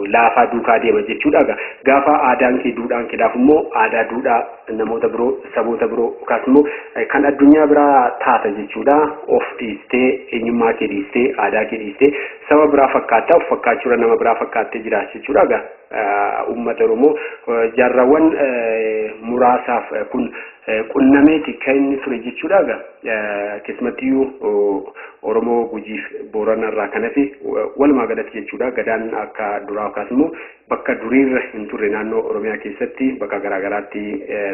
laafaa duukaa deema jechuudha. Gaafa aadaan kee duudhaan keedhaaf immoo aadaa duudhaa namoota biroo saboota biroo yookaas immoo kan addunyaa biraa taata jechuudha. Of dhiistee eenyummaa kee dhiistee aadaa kee dhiistee saba biraa fakkaataa of fakkaachuudha nama biraa fakkaattee jiraachuu jechuudha. Uummata Oromoo jaarrawwan muraasaaf kun qunnameeti kan inni ture jechuudha. Keessumattiyyuu Oromoo Gujiif Boorana irraa kan hafe walumaa galatti jechuudha. Gadaan akka duraa yookaas immoo bakka duriirra hin turre naannoo Oromiyaa keessatti bakka garaagaraatti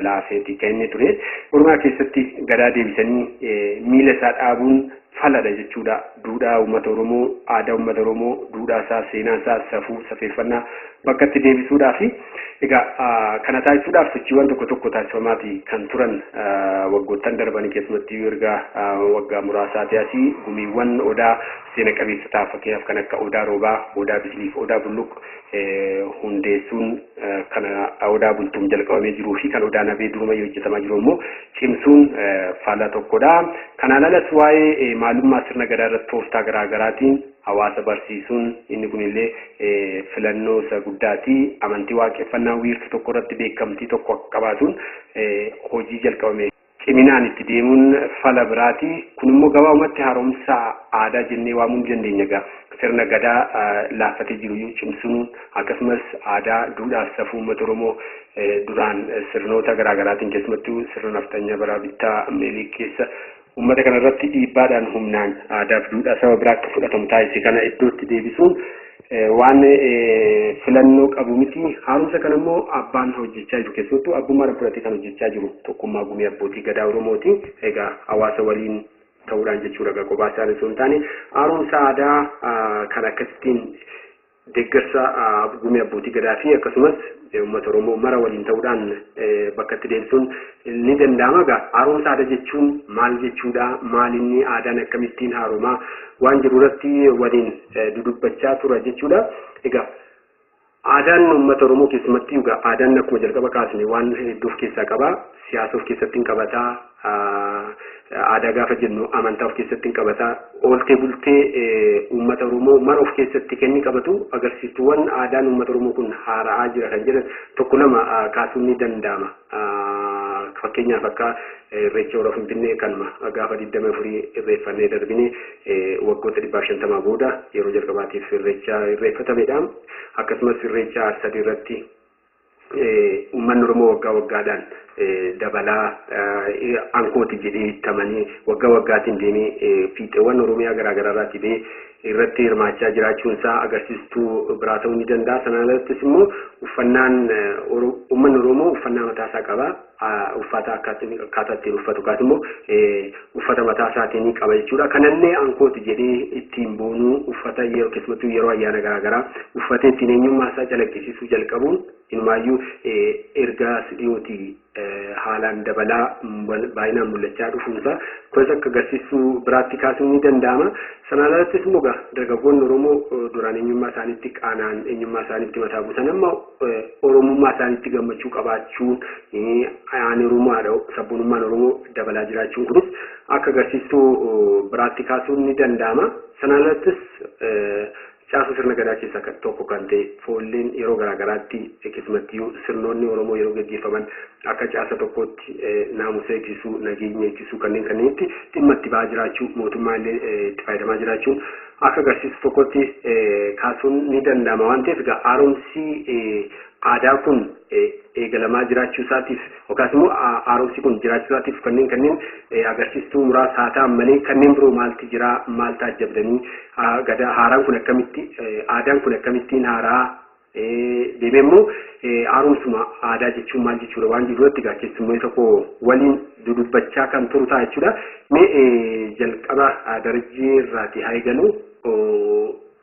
laafeeti kan inni ture. Oromiyaa keessatti gadaa deebisanii miila isaa dhaabuun faladha jechuudha. Duudhaa uummata Oromoo, aadaa uummata Oromoo, duudhaa isaa, seenaa isaa, safuu, safeeffannaa bakka itti deebisuudhaaf egaa kana taasisuudhaaf sochiiwwan tokko tokko taasifamaati kan turan waggoottan darbanii keessumattii erga waggaa muraasaati asii gumiiwwan odaa seena qabeessa ta'a fakkeenyaaf kan akka odaa roobaa, odaa bisiliif, odaa bulluq hundeessuun kana odaa bultuun jalqabamee jiruu fi kan odaa nabee durumayyuu hojjetamaa jiru immoo cimsuun faallaa tokkodha. Kanaan alas waa'ee maalummaa sirna gadaa irratti tooftaa garaagaraatiin hawaasa barsiisuun inni kunillee filannoo isa guddaati. Amantii waaqeffannaa wiirtuu tokko irratti beekamtii tokko qabaatuun hojii jalqabame ciminaan itti deemuun fala biraati. Kun immoo gabaabumatti haaromsa aadaa jennee waamuu dandeenya. Sirna gadaa laaffatee jiru cimsuun akkasumas aadaa duudhaa safuu uummata Oromoo duraan sirnoota garaagaraatiin keessumattuu sirna naftanyaa bara bittaa ammeelii keessa uummata kana irratti dhiibbaadhaan humnaan aadaa fi duudhaa saba biraa akka fudhatamu taasise kana iddootti deebisuun waan filannoo qabu miti. Haaromsa kana immoo abbaan hojjechaa jiru keessattuu abbummaan fudhatee kan hojjechaa jiru tokkummaa gumii abbootii gadaa Oromooti. Egaa hawaasa waliin ta'uudhaan jechuudha. Kophaa isaanii osoo hin taane haaromsa aadaa kan akkasittiin deeggarsa gumii abbootii gadaa fi akkasumas uummata Oromoo mara waliin ta'uudhaan bakka itti deebisuun ni danda'ama. Haaromsa aadaa jechuun maal jechuudha? Maalinni aadaan akkamittiin haaromaa waan jiru irratti waliin dudubbachaa tura jechuudha. Egaa aadaan uummata Oromoo keessumatti aadaan akkuma jalqaba kaasne waan hedduu of keessaa qaba. Siyaasa of keessatti qabataa, aadaa gaafa jennu amantaa of keessatti qabataa, ooltee bultee uummata Oromoo mara of keessatti kenni qabatu agarsiistuuwwan aadaan uummata Oromoo kun haara'aa jira kan jedhan tokko lama kaasuun ni danda'ama. Fakkeenyaaf akka irreecha hora Finfinnee kanuma gaafa 24 irreeffannee darbine waggoota 150 booda yeroo jalqabaatiif irreeffatameedha. Akkasumas irreecha Arsadii irratti uummanni Oromoo waggaa waggaadhaan dabalaa ankooti jedhee tamanii waggaa waggaatiin deemee fiixeewwan Oromiyaa garaagaraa irratti bee irratti hirmaachaa jiraachuun isaa agarsiistuu biraa ta'uu ni danda'a. Sanaan alattis immoo uffannaan uummanni Oromoo uffannaa mataa isaa qaba. Uffata akkaataa ittiin uffatu kaas immoo uffata mataa isaatiin qaba jechuudha. Kanallee ankooti jedhee ittiin boonuu uffata yeroo keessumattuu yeroo ayyaana garaagaraa uffatee ittiin eenyummaa isaa calaqqisiisuu jalqabuun inumaayyuu erga dhiyootii haalaan dabalaa baay'inaan mul'achaa dhufuunsa kunis akka agarsiistuu biraatti kaasuun ni danda'ama. Sanaan alattis immoo dargaggoonni Oromoo duraan eenyummaa isaaniitti qaanaan eenyummaa isaaniitti mataa buusan amma Oromummaa isaaniitti gammachuu qabaachuun aan Oromoodha sabboonummaan Oromoo dabalaa jiraachuun kunis akka agarsiistuu biraatti kaasuun ni danda'ama. Sanaan alattis caasa sirna gadaa keessaa tokko kan ta'e foolleen yeroo garaagaraatti keessumattuu sirnoonni Oromoo yeroo gaggeeffaman akka caasa tokkotti naamusa eegsisuu, nageenya eegsisuu kanneenitti dhimma itti ba'aa jiraachuu, mootummaa illee itti fayyadamaa jiraachuun akka agarsiisu tokkotti kaasuun ni danda'ama waan ta'eef haaromsi aadaa kun eegalamaa jiraachuu isaatiif yookaas immoo haaromsi kun jiraachuu isaatiif kanneen agarsiistuu muraasa haa ta'an malee kanneen biroo maalti jira maal taajjabdanii gadaa haaraan kun akkamitti aadaan kun akkamittiin haaraa deemee immoo haaromsuma aadaa jechuun maal jechuudha waan jirutti keessummoo tokko waliin dudubbachaa kan turu ta'a jechuudha. Mee jalqaba darajii irraati haa eegalu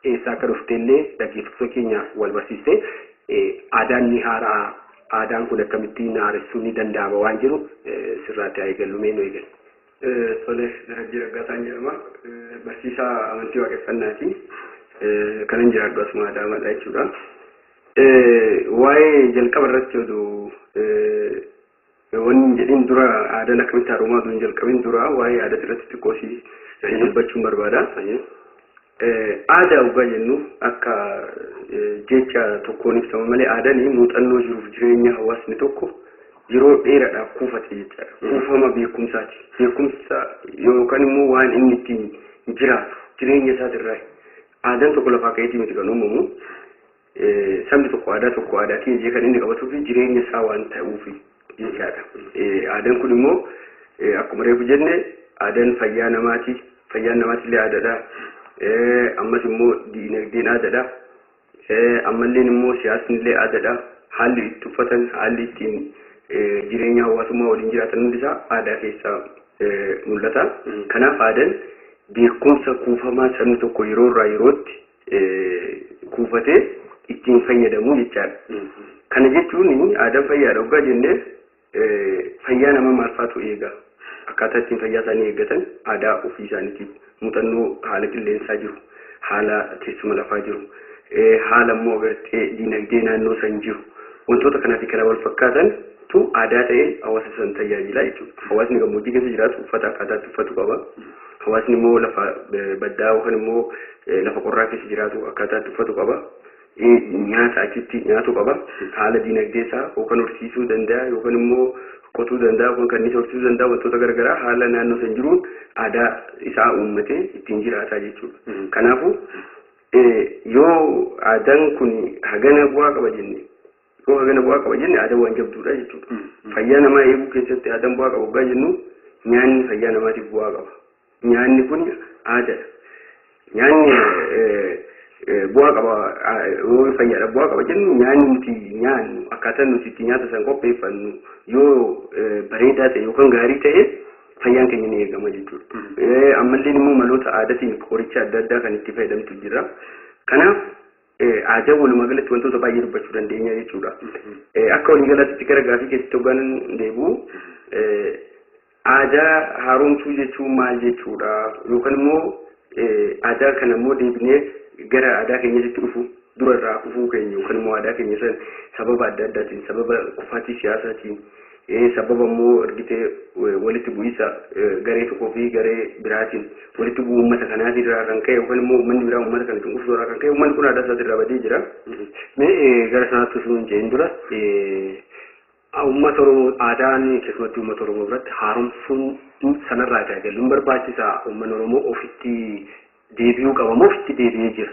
eessaa akka dhufteellee dhaggeeffattoota keenyaaf wal barsiistee aadaan ni haaraa aadaan kun akkamittiin haaressuun ni danda'ama waan jiru sirraatti haa eegallu mee nu eegalu. Tole darajii raggaasaan jedhama barsiisaa amantii waaqeffannaati kanan jiraadhu asuma Adaamaadha jechuudha. Waa'ee jalqaba irratti oduu wanni jedhin dura aadaan akkamitti haaromaa osoo hin jalqabin dura waa'ee aadaa irratti xiqqoo si dubbachuun barbaada. aadaa dhugaa jennu akka jecha tokkoon ibsama malee aadaan muuxannoo jiruuf jireenya hawaasni tokko yeroo dheeraadhaaf kuufate jechaadha. Kuufama beekumsaati. Beekumsa yookaan immoo waan inni ittiin jiraatu jireenya isaatirraa aadaan tokko lafaa ka'eetii miti kan uumamu. Sabni tokko aadaa keenya kan inni qabatuu fi jireenya isaa waan ta'uufi jechaadha. Aadaan kun immoo akkuma reefu jenne aadaan fayyaa namaati. Fayyaan namaatillee aadaadha. Ammas immoo diinagdeen aadaadha. Ammallee immoo siyaasnillee aadaadha. Haalli itti uffatan, haalli ittiin jireenya hawaasummaa waliin jiraatan hundi isaa aadaa keessaa mul'ata. Kanaaf aadaan beekumsa kuufamaa sabni tokko yeroo irraa yerootti kuufatee ittiin fayyadamu jechaadha. Kana jechuun aadaan fayyaadha dhugaa jennee fayyaa nama maal faatu eega? Akkaataa ittiin fayyaa isaanii eeggatan aadaa ofii isaaniitiif muuxannoo haala qilleensaa jiru, haala teessuma lafaa jiru, haala immoo agartee diinagdee naannoo san jiru. Wantoota kanaa fi kana wal fakkaatan tu aadaa ta'ee hawaasa san tajaajila jechuudha. Hawaasni gammoojjii keessa jiraatu uffata akkaataatti uffatu qaba. Hawaasni immoo lafa baddaa yookaan immoo lafa qorraa keessa jiraatu akkaataatti uffatu qaba. Nyaata achitti nyaatu qaba. Haala diinagdee isaa yookaan horsiisuu danda'a yookaan immoo qotuu danda'a yookaan kanniisa horsiisuu danda'a wantoota garaagaraa haala naannoo san jiruun aadaa isaa uummatee ittiin jiraataa jechuudha. Kanaafuu yoo aadaan kun hagana bu'aa qaba jenne yoo hagana bu'aa qaba jenne aadaan waan jabduudha jechuudha. Fayyaa namaa eeguu keessatti aadaan bu'aa qaba dhugaa jennu nyaanni fayyaa namaatiif bu'aa qaba. Nyaanni kun aadaadha. Nyaanni bu'aa qaba yoo fayyaadha bu'aa qaba jennu nyaanni nuti nyaannu akkaataan nuti itti nyaata san qopheeffannu yoo bareedaa ta'e yookaan gaarii ta'e fayyaan keenya ni eegama jechuudha. Ammallee immoo maloota aadaatiin qoricha adda addaa kan itti fayyadamtu jira. Kanaaf aadaa walumaa galatti wantoota baay'ee dubbachuu dandeenya jechuudha. Akka waliigalaatti gara gaafii keessatti hoggaan deebi'u aadaa haaromsuu jechuun maal jechuudha yookaan immoo aadaa kana immoo deebinee gara aadaa keenyatti dhufu durarraa dhufuu keenya yookaan immoo aadaa keenya san sababa adda addaatiin sababa kufaatii siyaasaatiin sababa immoo argitee walitti bu'iinsa garee tokkoo fi garee biraatiin walitti bu'uu uummata kanaatirraa kan ka'e yookaan immoo uummanni biraa uummata kana cunqursuurraa kan ka'e uummanni kun aadaa isaatirraa badee jira. Mee gara sanaatti osoo hin jeen dura uummata Oromoo aadaan keessumatti uummata Oromoo biratti haaromsuun sanarraa eegaluun barbaachisaa uummanni Oromoo ofitti deebi'uu qaba moo ofitti deebi'ee jira?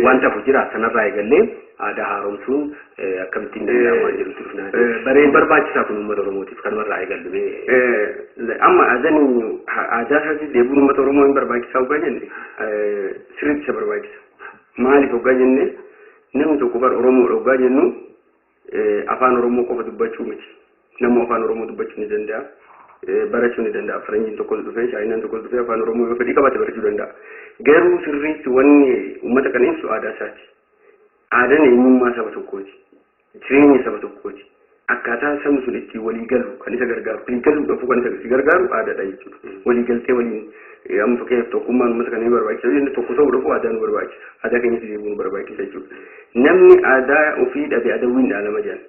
Wanta jira sanarraa eegallee aadaa haaromsuun akkamittiin danda'amaa jirutti dhufnaa bareen barbaachisaa kun uummata Oromootiif kanumarraa eegallu. Amma aadaa isaatti deebi'uun uummata Oromoo hin barbaachisaa dhugaa jenne sirriitti isa barbaachisa. Maaliif dhugaa jenne namni tokko bara Oromoo dhugaa jennu afaan Oromoo qofa dubbachuu miti. Namni afaan Oromoo dubbachuu ni danda'a. Barachuu ni danda'a. Faranjiin tokko dhufee Chaayinaan tokko dhufee afaan Oromoo yoo fedhii qabaate barachuu danda'a. Garuu sirriitti wanni uummata kana ibsu aadaa isaati. Aadaan eenyummaa saba tokkooti. Jireenya saba tokkooti. Akkaataa sabni sun itti walii galu kan isa gargaaru. Walii galuudhaaf kan isa gargaaru aadaadha jechuudha. Walii galtee waliin amma fakkeenyaaf tokkummaan uummata kana ni barbaachisa. Inni tokko ta'uudhaaf aadaa nu barbaachisa. Aadaa keenyatti deebi'uu nu barbaachisa jechuudha. Namni aadaa ofii dhabe adawwiin dhaalama jedhan.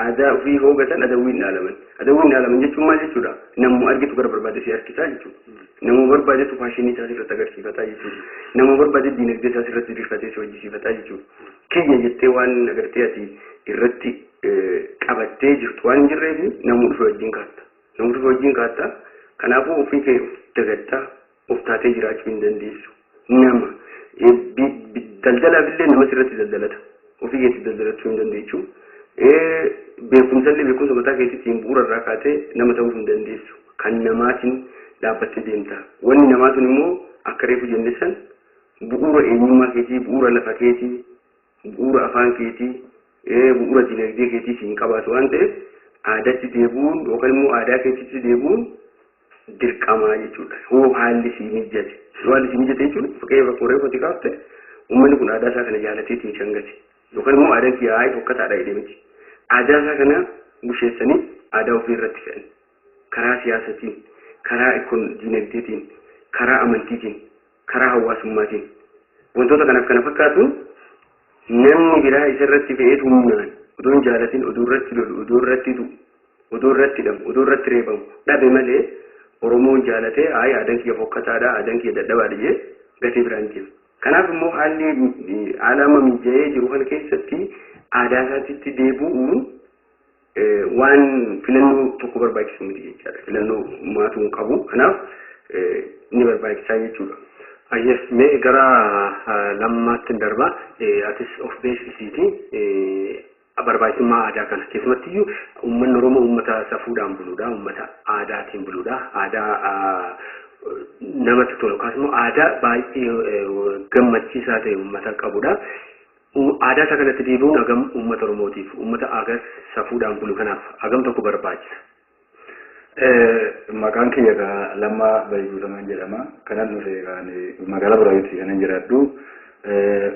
Aadaa ofii hoogatan adawwiin dhaalaman. Adawwiin dhaalaman jechuun maal jechuudha? Namuu argitu gara barbaade si harkisaa jechuudha. Namuu barbaadetu faashinii isaa irratti agarsiifataa jechuudha. Namuu barbaade diinagdee isaa irratti dirfatee si hojjisiifataa jechuudha. Kiyya jettee waan agartee ati irratti qabattee jirtu waan hin jirreef namuu dhufe wajjin kaatta. Namuu dhufe wajjin kaatta. Kanaafuu ofii kee dagattaa of taatee jiraachuu hin dandeessu. Nama daldalaafillee nama sirratti daldalata. Ofii keetti daldalachuu hin dandeessu. Beekumsallee beekumsa mataa keetiitiin bu'uurarraa kaatee nama ta'uu hin dandeessu. Kan namaatiin dhaabbattee deemta. Wanni namaa sun immoo akka reefu jenne san bu'uura eenyummaa keetii, bu'uura lafa keetii, bu'uura afaan keetii, bu'uura dinagdee keetii siin qabaatu waan ta'eef aadaatti deebi'uun yookaan immoo aadaa keetiitti deebi'uun dirqamaa jechuudha. Hoo haalli si mijate. Yoo haalli si mijate jechuun fakkeenyaaf akkuma reefatti kaafte uummanni kun aadaa isaa kana jaalateetiin shangate. Yookaan immoo aadaan kiyyaa fokkataadha jedhee miti. Aadaa isaa kana busheessanii aadaa ofii irratti fe'an. Karaa siyaasatiin, karaa dinagdeetiin, karaa amantiitiin, karaa hawaasummaatiin. Wantoota kanaaf kana fakkaatu namni biraa isa irratti fe'ee humnaan odoo hin jaalatin odoo irratti lolu, odoo irratti du'u, odoo irratti hidhamu, odoo irratti reebamu dhabe malee Oromoon jaalatee aadaan kiyya fokkataadha, aadaan kiyya dadhabaadha jee gatii biraan jiru. Kanaaf immoo haalli alama mijaa'ee jiru kana keessatti aadaa isaatti deebi'uun waan filannoo tokko barbaachisu miti jechaadha. Filannoo maatuu qabu. Kanaaf ni barbaachisaa jechuudha. Yes, mee gara lammaatti darba atis of beeksisiiti barbaachisummaa aadaa kana keessumatti iyyuu uummanni Oromoo uummata safuudhaan buluudha, uummata aadaatiin buluudha, aadaa namatti tolu akkasumas immoo aadaa baay'ee gammachiisaa ta'e uummata qabudha. Aadaa isa kanatti deebi'uun hagam uummata Oromootiif uummata aadaa safuudhaan bulu kanaaf hagam tokko barbaachisa. Maqaan kiyya Lammaa Bayguutaman jedhama. Kanan dhufe magaalaa Biraawitti kanan jiraadhu.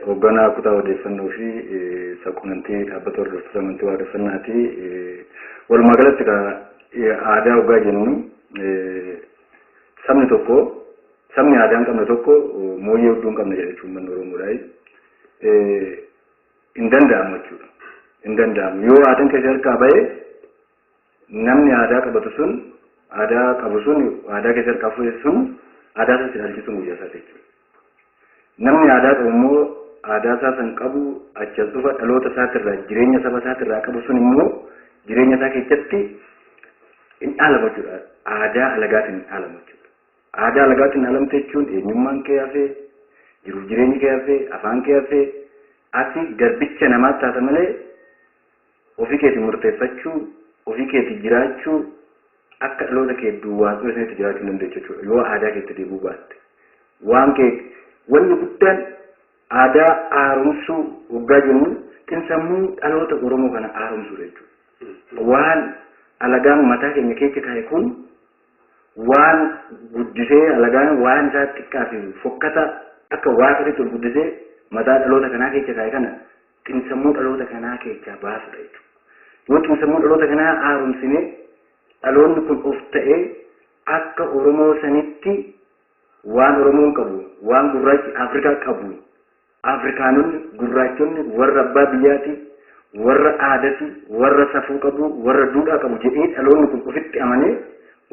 Hoogganaa kutaa odeeffannoo fi quunnamtii dhaabbata hordoftoota amantii waaqeffannaati. Walumaa galatti aadaa hoggaa jennu sabni aadaa hin qabne tokko mooyyee hedduu hin qabne jechuun uummanni Oromoodha. Hin danda'amu jechuudha. Hin danda'amu. Yoo aadaan keessa harkaa ba'e namni aadaa qabatu sun aadaa qabu sun aadaa keessa harkaa fuudhe sun aadaa isaa ilaalchisuun guyyaa isaa jechuudha. Namni aadaa qabu immoo aadaa isaa san qabu achas dhufa dhaloota isaatirraa jireenya saba isaatirraa qabu sun immoo jireenya isaa keessatti hin dhaalamu jechuudha. Aadaa alagaatiin hin dhaalamu jechuudha. Aadaa alagaatiin dhaalamte jechuun eenyummaan kee hafee jiruuf jireenyi kee hafee afaan kee hafee ati garbicha namaatti taata malee ofii keetiin murteeffachuu ofii keetiin jiraachuu akka dhaloota kee duwwaasuu isinitti jiraachuu dandeessu jechuudha. Yoo aadaa keetti deebi'uu baatte waan kee wanni guddaan aadaa haaromsuu waggaa jennu xinsammuu dhaloota Oromoo kana haaromsuu jechuudha. Waan alagaan mataa keenya keessa kaa'e kun waan guddisee alagaan waan isaa xiqqaa fi fokkata akka waaqatti ol guddisee mataa dhaloota kanaa keessa kaa'e kana xinsammuu dhaloota kanaa keessaa baasudha jechuudha. Yoo xinsammuu dhaloota kanaa haaromsine dhaloonni kun of ta'ee akka Oromoo sanitti waan Oromoon qabu waan gurraachi Afrikaa qabu Afrikaanonni gurraachonni warra abbaa biyyaati warra aadaati warra safuu qabu warra duudhaa qabu jedhee dhaloonni kun ofitti amanee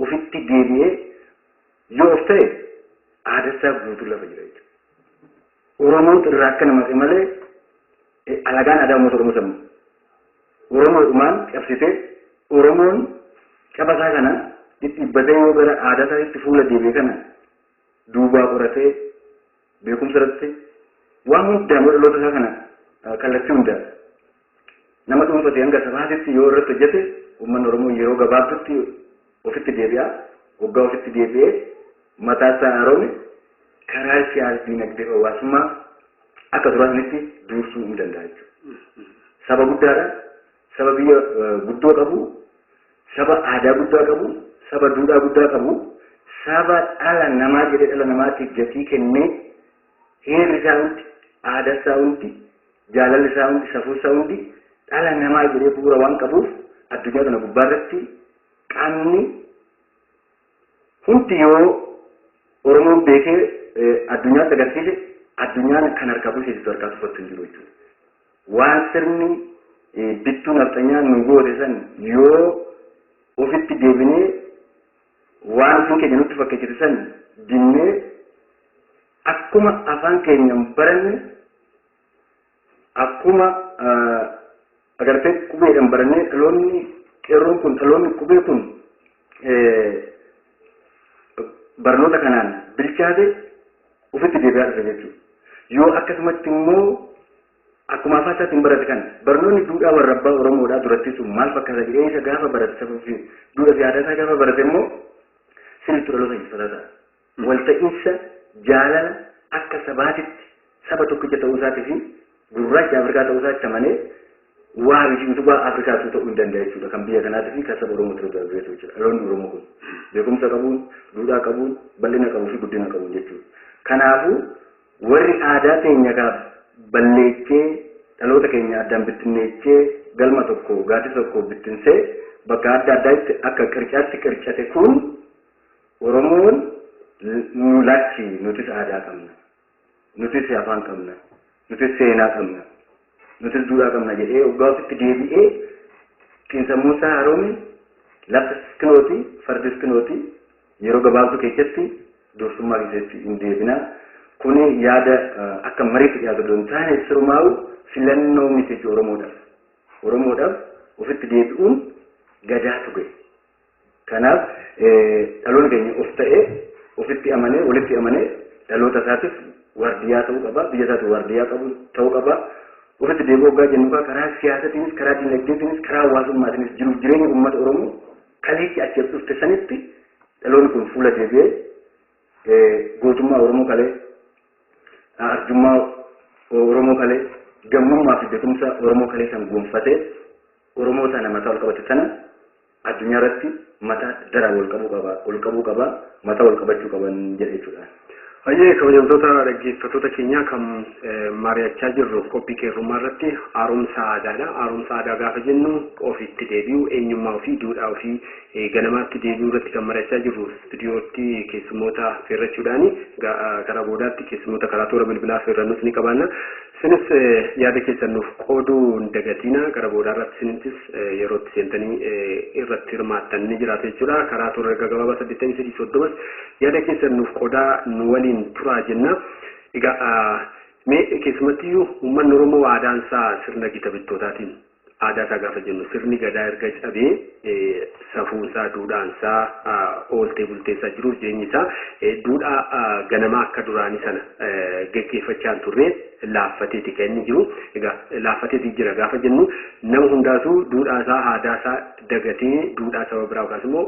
ofitti deebi'ee yoo of ta'e aadasaa guutuu lafa jira jechuudha. Oromoon irraa akka namatti malee alagaan aadaa uummata Oromoo sammuu. Oromoodhumaan qabsitee Oromoon qabasaa kana dhibbatee yoo gara aadaa isaatti fuula deebi'ee kana duubaa qoratee beekumsa irratti waan hundaan dhaloota isaa kana kallattii hundaan nama dhuunfatee hanga sabaatitti yoo irratti hojjete uummanni Oromoo yeroo gabaabdutti ofitti deebi'a. Waggaa ofitti deebi'ee mataa isaa haaromse karaa siyaasa dinagdee hawaasummaa akka duraanitti duursuu ni danda'a jechuudha. Saba guddaadha. Saba biyya guddoo qabu, saba aadaa guddaa qabu, saba duudhaa guddaa qabu, saba dhala namaa jedhee dhala namaatiif gatii kennee heerri isaa hundi, aadaa isaa hundi, jaalalli isaa hundi, safuu isaa hundi dhala namaa jedhee bu'uura waan qabuuf addunyaa kana gubbaarratti qaamni hundi yoo Oromoon beekee addunyaatti agarsiise addunyaan kan harkaa buuseessitu harkaa tuffattu hin jiru jechuudha. Waan sirni bittuu nafxanyaan nu goote san yoo ofitti deebinee waan isin keenya nutti fakkeessitu san dinnee akkuma afaan keenyan baranne akkuma agartee qubeedhaan barannee dhaloonni qeerroon kun dhaloonni qubee kun barnoota kanaan bilchaate ofitti deebi'aa dhufe jechuudha. Yoo akkasumatti immoo akkuma afaan isaatiin barate kan barnoonni duudhaa warra abbaa Oromoodhaa duratti sun maal fakkaata jedhee isa gaafa barate sabuu fi duudhaa fi aadaa isaa gaafa barate immoo sirriitti dhaloota ibsataa ta'a. Walta'iinsa jaalala akka sabaatitti saba tokkicha ta'uu isaatii fi gurraacha Afrikaa ta'uu isaatti amanee waa bishii utubaa Afrikaatu ta'uu hin danda'a jechuudha. Kan biyya kanaatii fi kan saba Oromoo ta'uu danda'a jechuudha. Dhaloonni Oromoo kun beekumsa qabuun, duudhaa qabuun, bal'ina qabuu fi guddina qabuun jechuudha. Kanaafuu warri aadaa keenya gaaf balleessee dhaloota keenya addaan bittinneessee galma tokko gaaddisa tokko bittinsee bakka adda addaatti akka qircaatti qircate kun Oromoon nu lachi nutis aadaa qabna, nutis afaan qabna, nutis seenaa qabna, nutis duudhaa qabna jedhee waggaa ofitti deebi'ee xiinsammuu isaa haaromse lafti kinooti fardi kinooti yeroo gabaabduu keessatti dursummaa keessatti hin deebina. kuni yaada akka mariif dhiyaatu don taane sirumaa'u filannoo miti Oromoodhaaf ofitti deebi'uun gadaatu gahe. Kanaaf dhaloonni keenya of ta'ee ofitti amanee walitti amanee dhaloota isaatiif waardiyaa ta'uu qaba, biyya isaatiif waardiyaa ta'uu qaba. Ofitti deebi'uu hoggaa jennu karaa siyaasatiinis, karaa dinagdeetiinis, karaa hawaasummaatiinis jiruuf jireenya uummata Oromoo kaleessi achi dhufte sanitti dhaloonni kun fuula deebi'ee gootummaa Oromoo kalee, arjummaa Oromoo kalee, gammummaa fi beekumsa Oromoo kalee san gonfatee Oromoo sana mataa ol qabate sana addunyaa irratti mataa daraa ol qabuu qaba, mataa ol qabachuu qaban jedhe jechuudha. Hayyee kabajamtoota dhaggeeffattoota keenya kan mari'achaa jirru qophii qeerrummaa irratti haaromsa aadaadha. Haaromsa aadaa gaafa jennu ofitti deebi'uu, eenyummaa ofii, duudhaa ofii ganamaatti deebi'uu irratti kan mari'achaa jirru istuudiyootti keessummoota feerrachuudhaani karaa boodaatti keessummoota karaa toora bilbilaa feerrannus ni qabaanna. Isinis yaada keessan nuuf qooduu hin dagatina. Karaa boodaa irratti isinittis yeroo itti seentanii irratti hirmaattan ni jiraata jechuudha. Karaa toora gabaabaa 8330 yaada keessan nuuf qoodaa nu waliin turaa jenna. Egaa mee keessumattiyyuu uummanni Oromoo aadaan isaa sirna gita bittootaatiin aadaa isaa gaafa jennu sirni gadaa erga cabee safuun isaa duudhaan isaa ooltee bultee isaa jiruuf jireenyi isaa duudhaa ganamaa akka duraanii sana geggeeffachaa turre laaffateeti kan inni jiru. Egaa laaffateeti jira gaafa jennu nama hundaatu duudhaa isaa aadaa isaa dagatee duudhaa saba biraa yookaas immoo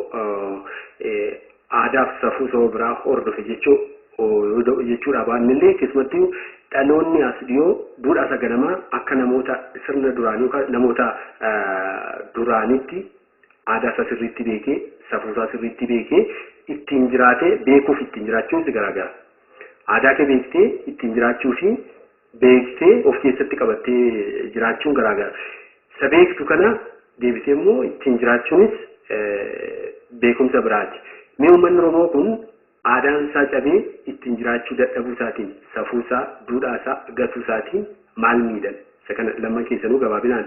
aadaaf safuu saba biraa hordofe jechuudha. Baannillee keessumattuu dhaloonni as dhiyoo duudhaa isa ganamaa akka namoota sirna duraanii yookaan namoota duraaniitti aadaa isaa sirriitti beekee safuu isaa sirriitti beekee ittiin jiraatee beekuuf ittiin jiraachuun si garaagara. Aadaa kee beektee ittiin jiraachuu fi beektee of keessatti qabattee jiraachuun garaagara. Isa beektu kana deebitee immoo ittiin jiraachuunis beekumsa biraati. Mee uummanni Oromoo kun aadaan isaa cabee ittiin jiraachuu dadhabuu isaatiin safuu isaa duudhaa isaa gatuu isaatiin maal miidhan? Isa kana lamman keessanuu gabaabinaan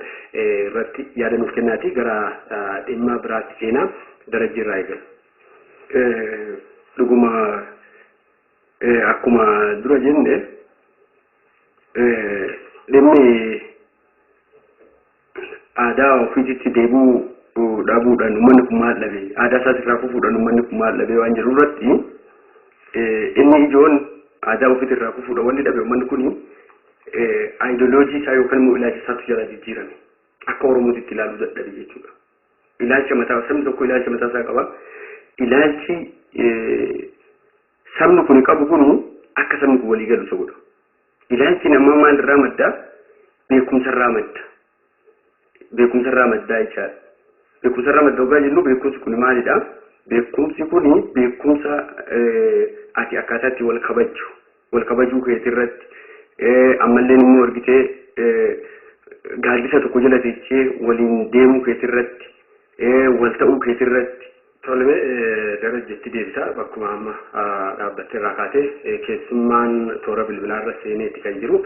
irratti yaada nuuf kennaati gara dhimma biraatti seenaa darajjii irraa eegala. Dhuguma akkuma dura jenne dhimmi aadaa ofiitti deebi'uu dhabuudhaan uummanni kun maal dhabe, aadaa isaas irraa kufuudhaan uummanni kun maal dhabe waan jiru irratti inni ijoon aadaa ofiit irraa kufuudha wanni dhabe uummanni kun aayidooloojii isaa yookaan immoo ilaalcha isaatu jala jijjiirame akka Oromootitti ilaaluu dadhabe jechuudha. Ilaalcha mataa sabni tokko ilaalcha mataa isaa qaba. Ilaalchi sabni kun qabu kun akka sabni kun walii galu isa godha. Ilaalchi nama maal irraa madda? Beekumsa irraa madda. Beekumsa irraa maddaa jechaadha. Beekumsa irraa madda ogaa jennu beekumsi kun maalidha? Beekumsi kun beekumsa ati akkaataatti wal kabajuu keetii irratti ammallee immoo argitee gaaddisa tokko jala teechee waliin deemuu keetii irratti wal ta'uu keetii irratti tolme darajjeetti deebisaa bakkuma amma dhaabbattee irraa kaatee keessummaan toora bilbilaa irra seeneetti kan jiru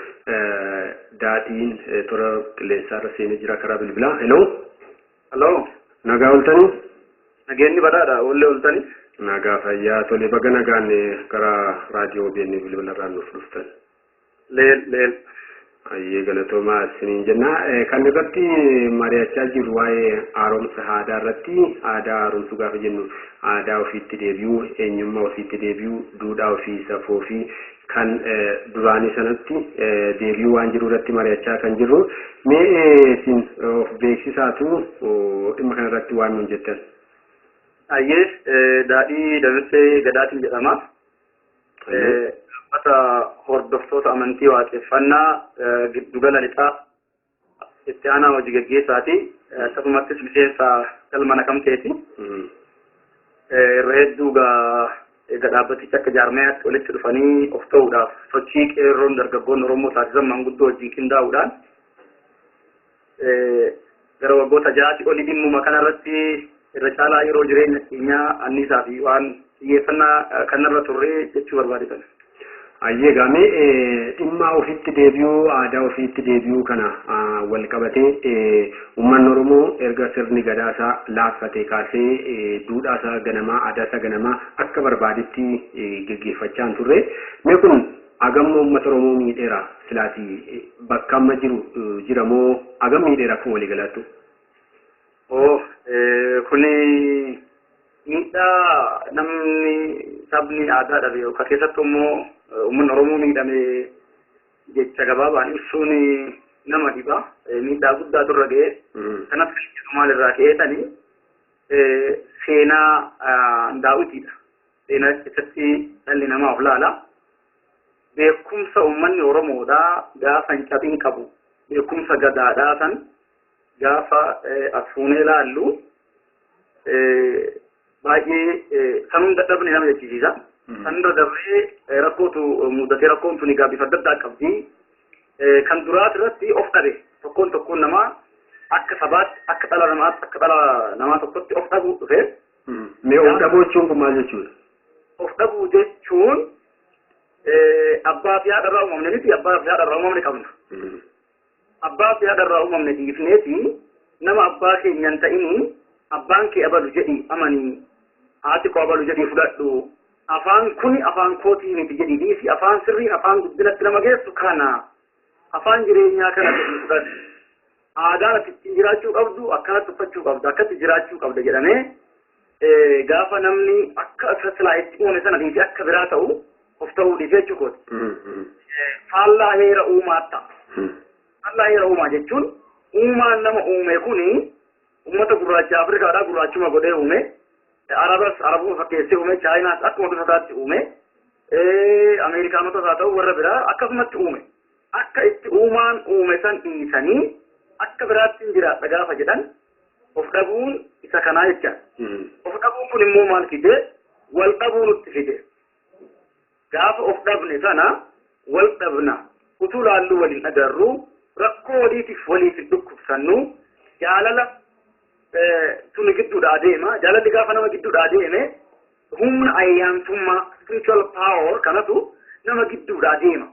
daadhiin toora qilleensaa irra seenee jira karaa bilbilaa. Hello. Nagaa ooltanii? Nageenyi badhaadha ollee ooltanii? Nagaa fayyaa tole baga nagaan karaa raadiyoo BN bilbila irraa nuuf dhuftan. Leel. Ayyee galatoomaa isiniin jenna. Kan irratti mari'achaa jirru waa'ee haaromsa aadaa irratti aadaa haaromsuu gaafa jennu aadaa ofiitti deebi'uu, eenyummaa ofiitti deebi'uu, duudhaa ofii, safuu ofii kan duraanii sanatti deebi'uu waan jiru irratti mari'achaa kan jirru. Mee isin of beeksisaatu dhimma kana irratti waan nuun jettan? Ayyee daadhii dabarsee gadaatiin jedhama. Ummata hordoftoota amantii waaqeffannaa giddugala lixaa itti aanaa hojii gaggeessaati. Akkasumattis miseensa galma Naqamteeti. Irra hedduu egaa dhaabbatichi akka jaarmayaatti walitti dhufanii of ta'uudhaaf sochii qeerroon dargaggoonni Oromoo taasisan manguddoo wajjin qindaa'uudhaan gara waggoota ja'aatti olii dhimmuma kanarratti irra caalaa yeroo jireenya keenyaa anniisaa fi waan xiyyeeffannaa kanarra turre jechuu barbaadetan. Ayyee gaamee dhimma ofiitti deebi'uu aadaa ofiitti deebi'uu kana wal qabatee uummanni Oromoo erga sirni gadaasaa laaffatee kaasee duudhaasaa ganamaa aadaasaa ganamaa akka barbaadetti geggeeffachaa turre. Mee kun agam uummata Oromoo miidheera silaati bakka amma jira moo agam miidheera kun walii galatu? Kuni miidhaa namni sabni aadaa dhabe yookaan keessattuu immoo uummanni Oromoo miidhame jecha gabaabaan ibsuun nama dhiba. Miidhaa guddaa turre ga'e. Kanatti maalirraa ka'eetanii seenaa daawwitiidha. Seenaa keessatti dhalli namaa of laala. Beekumsa uummanni Oromoodhaa gaafa hin cabin qabu. Beekumsa gadaadhaa san gaafa asfuunee laallu baay'ee sanuun dadhabne nama jechisiisa. San dabree rakkootu mudatee rakkoon tuni bifa adda addaa qabdi. Kan duraati irratti of dhabe tokkoon namaa akka sabaatti akka dhala namaa tokkotti of dhabuu dhufe. Mee of dhabuu jechuun kun maal jechuudha? Of dhabuu jechuun abbaa fi haadha irraa uumamne miti abbaa fi haadha irraa uumamne qabna. Abbaa fi haadha irraa uumamne dhiifneeti nama abbaa keenya hin ta'ini abbaan kee abalu jedhi amanii haati koo abalu jedhi fudhadhu afaan kuni afaan kootii miti jedhi dhiisi afaan sirrii afaan guddinatti nama geessu kana afaan jireenyaa kana jedhi fudhadhu aadaan ati jiraachuu qabdu akkanatti uffachuu qabdu akkatti jiraachuu qabda jedhamee gaafa namni akka silaa itti uume sana dhiisi akka biraa ta'u of ta'uu dhiise jechuudha. Faallaa heera uumaatti ta'a. Faallaa heera uumaa jechuun uumaan nama uume kuni uummata gurraacha Afrikaadhaa gurraachuma godhee uume. Arabuma fakkeessee uume. Chaayinaas akkuma bifasaatti uume. Ameerikaanotas haa ta'u warra biraa akkasumatti uume. Akka itti uumaan uume san dhiisanii akka biraatti hin jiraadha gaafa jedhan of dhabuun isa kanaa jecha. Of dhabuun kun immoo maal fide? Wal dhabuu nutti fide. Gaafa of dhabne sana wal dhabna utuu laalluu waliin agarru rakkoo waliitiif waliif dhukkubsannu jaalala tuni gidduudhaa deema jaalalli gaafa nama gidduudhaa deeme humna ayyaantummaa spiritual power kanatu nama gidduudhaa deema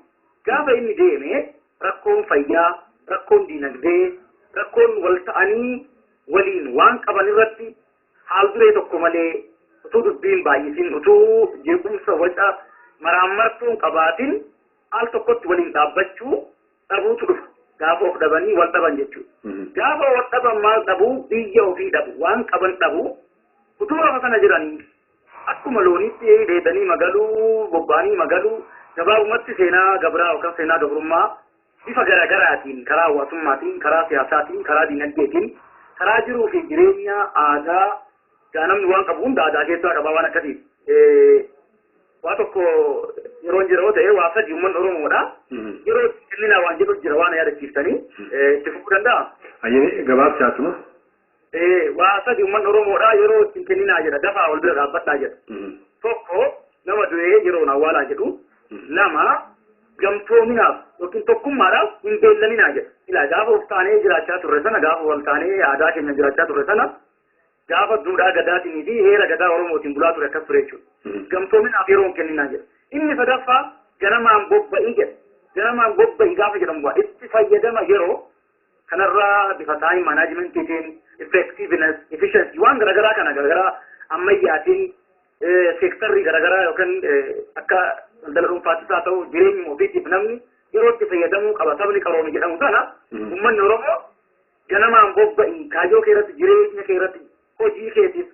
gaafa inni deeme rakkoon fayyaa rakkoon diinagdee rakkoon wal ta'anii waliin waan qaban irratti haal duree tokko malee utuu dubbiin baay'isin utuu jeequmsa waca maraammartuun qabaatin al tokkotti waliin dhaabbachuu dhabuutu dhufa gaafa of dhabanii wal dhaban jechuudha. Gaafa wal dhaban maal dhabuu biyya ofii dhabu waan qaban dhabu utuu lafa sana jiranii akkuma loonitti dheedanii magaluu bobba'anii magaluu gabaabumatti seenaa gabraa yookaan seenaa gabrummaa bifa garaagaraatiin karaa hawaasummaatiin karaa siyaasaatiin karaa dinagdeetiin karaa jiruu fi jireenya aadaa namni waan qabu hunda aadaa keessaa qaba waan akkasiiti. Waa tokko yeroo jiroo ta'e waa sadii uummanni Oromoodha. Yeroo qillina waan jedhu jira waan yaadachiiftanii itti fufuu danda'a. Ayyee gabaabsaatuma. Waa sadii uummanni Oromoodha yeroo ittiin kenninaa jedha dafaa wal bira dhaabbadhaa jedha. Tokko nama du'ee yeroon awwaalaa jedhu lama gamtoominaaf yookiin tokkummaadhaaf hin beellaminaa jedha. Ilaa gaafa of taanee jiraachaa turre sana gaafa wal taanee aadaa keenya jiraachaa turre sana gaafa duudhaa gadaatiin fi heera gadaa Oromootiin bulaa ture akkas ture jechuudha. Gamtoominaaf yeroo kenninaa jedha. Inni sadaffaa ganamaan bobba'ii jedha. Ganamaan bobba'ii gaafa jedhamu waa itti fayyadama yeroo kanarraa bifa taa'in maanaajimentiitiin effectiveness efficiency waan garaagaraa kana garaagaraa ammayyaatiin seektarrii garaagaraa yookaan akka daldala dhuunfaattis haa ta'u jireenya ofiitiif namni yeroo itti fayyadamuu qaba sabni qaroome jedhamu sana uummanni Oromoo ganamaan bobba'ii kaayyoo keerratti jireenya keerratti hojii keetiif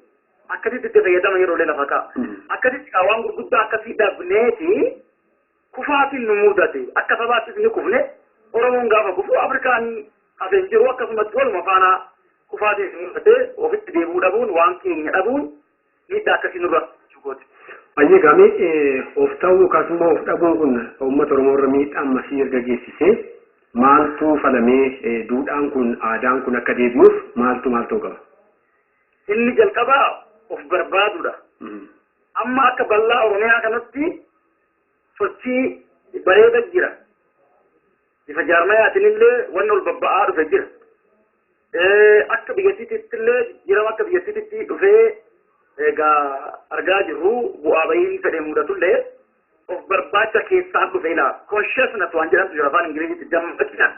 akkasitti itti fayyadama yeroo lafa ka'a. Akkasitti waan gurguddaa akkasii dhabneeti kufaatiin nu mudate akka sabaattis ni kufne Oromoon gaafa kufu Afrikaan hafeen jiru akkasumatti waluma faana kufaatiin nu mudate ofitti deebuu dhabuun waan keenya dhabuun miidhaa akkasii nurra jugooti. Ayyee gaamee of ta'uu yookaas immoo of dhabuun kun uummata Oromoo irra miidhaa ammasii erga geessisee maaltu falamee duudhaan kun aadaan kun akka deebi'uuf maaltu qaba? Inni jalqabaa of barbaadudha. Amma akka bal'aa Oromiyaa kanatti sochii bareeda jira. Bifa jaarmayaatiin illee wanni ol babba'aa dhufe jira. Akka biyyattiitti illee jirama akka biyyattiitti dhufee egaa argaa jirru bu'aa bahiin fedhee mudatullee of barbaacha keessaa dhufe ilaa consciousness waan jedhamtu jira afaan Ingiliziitti dammaqina.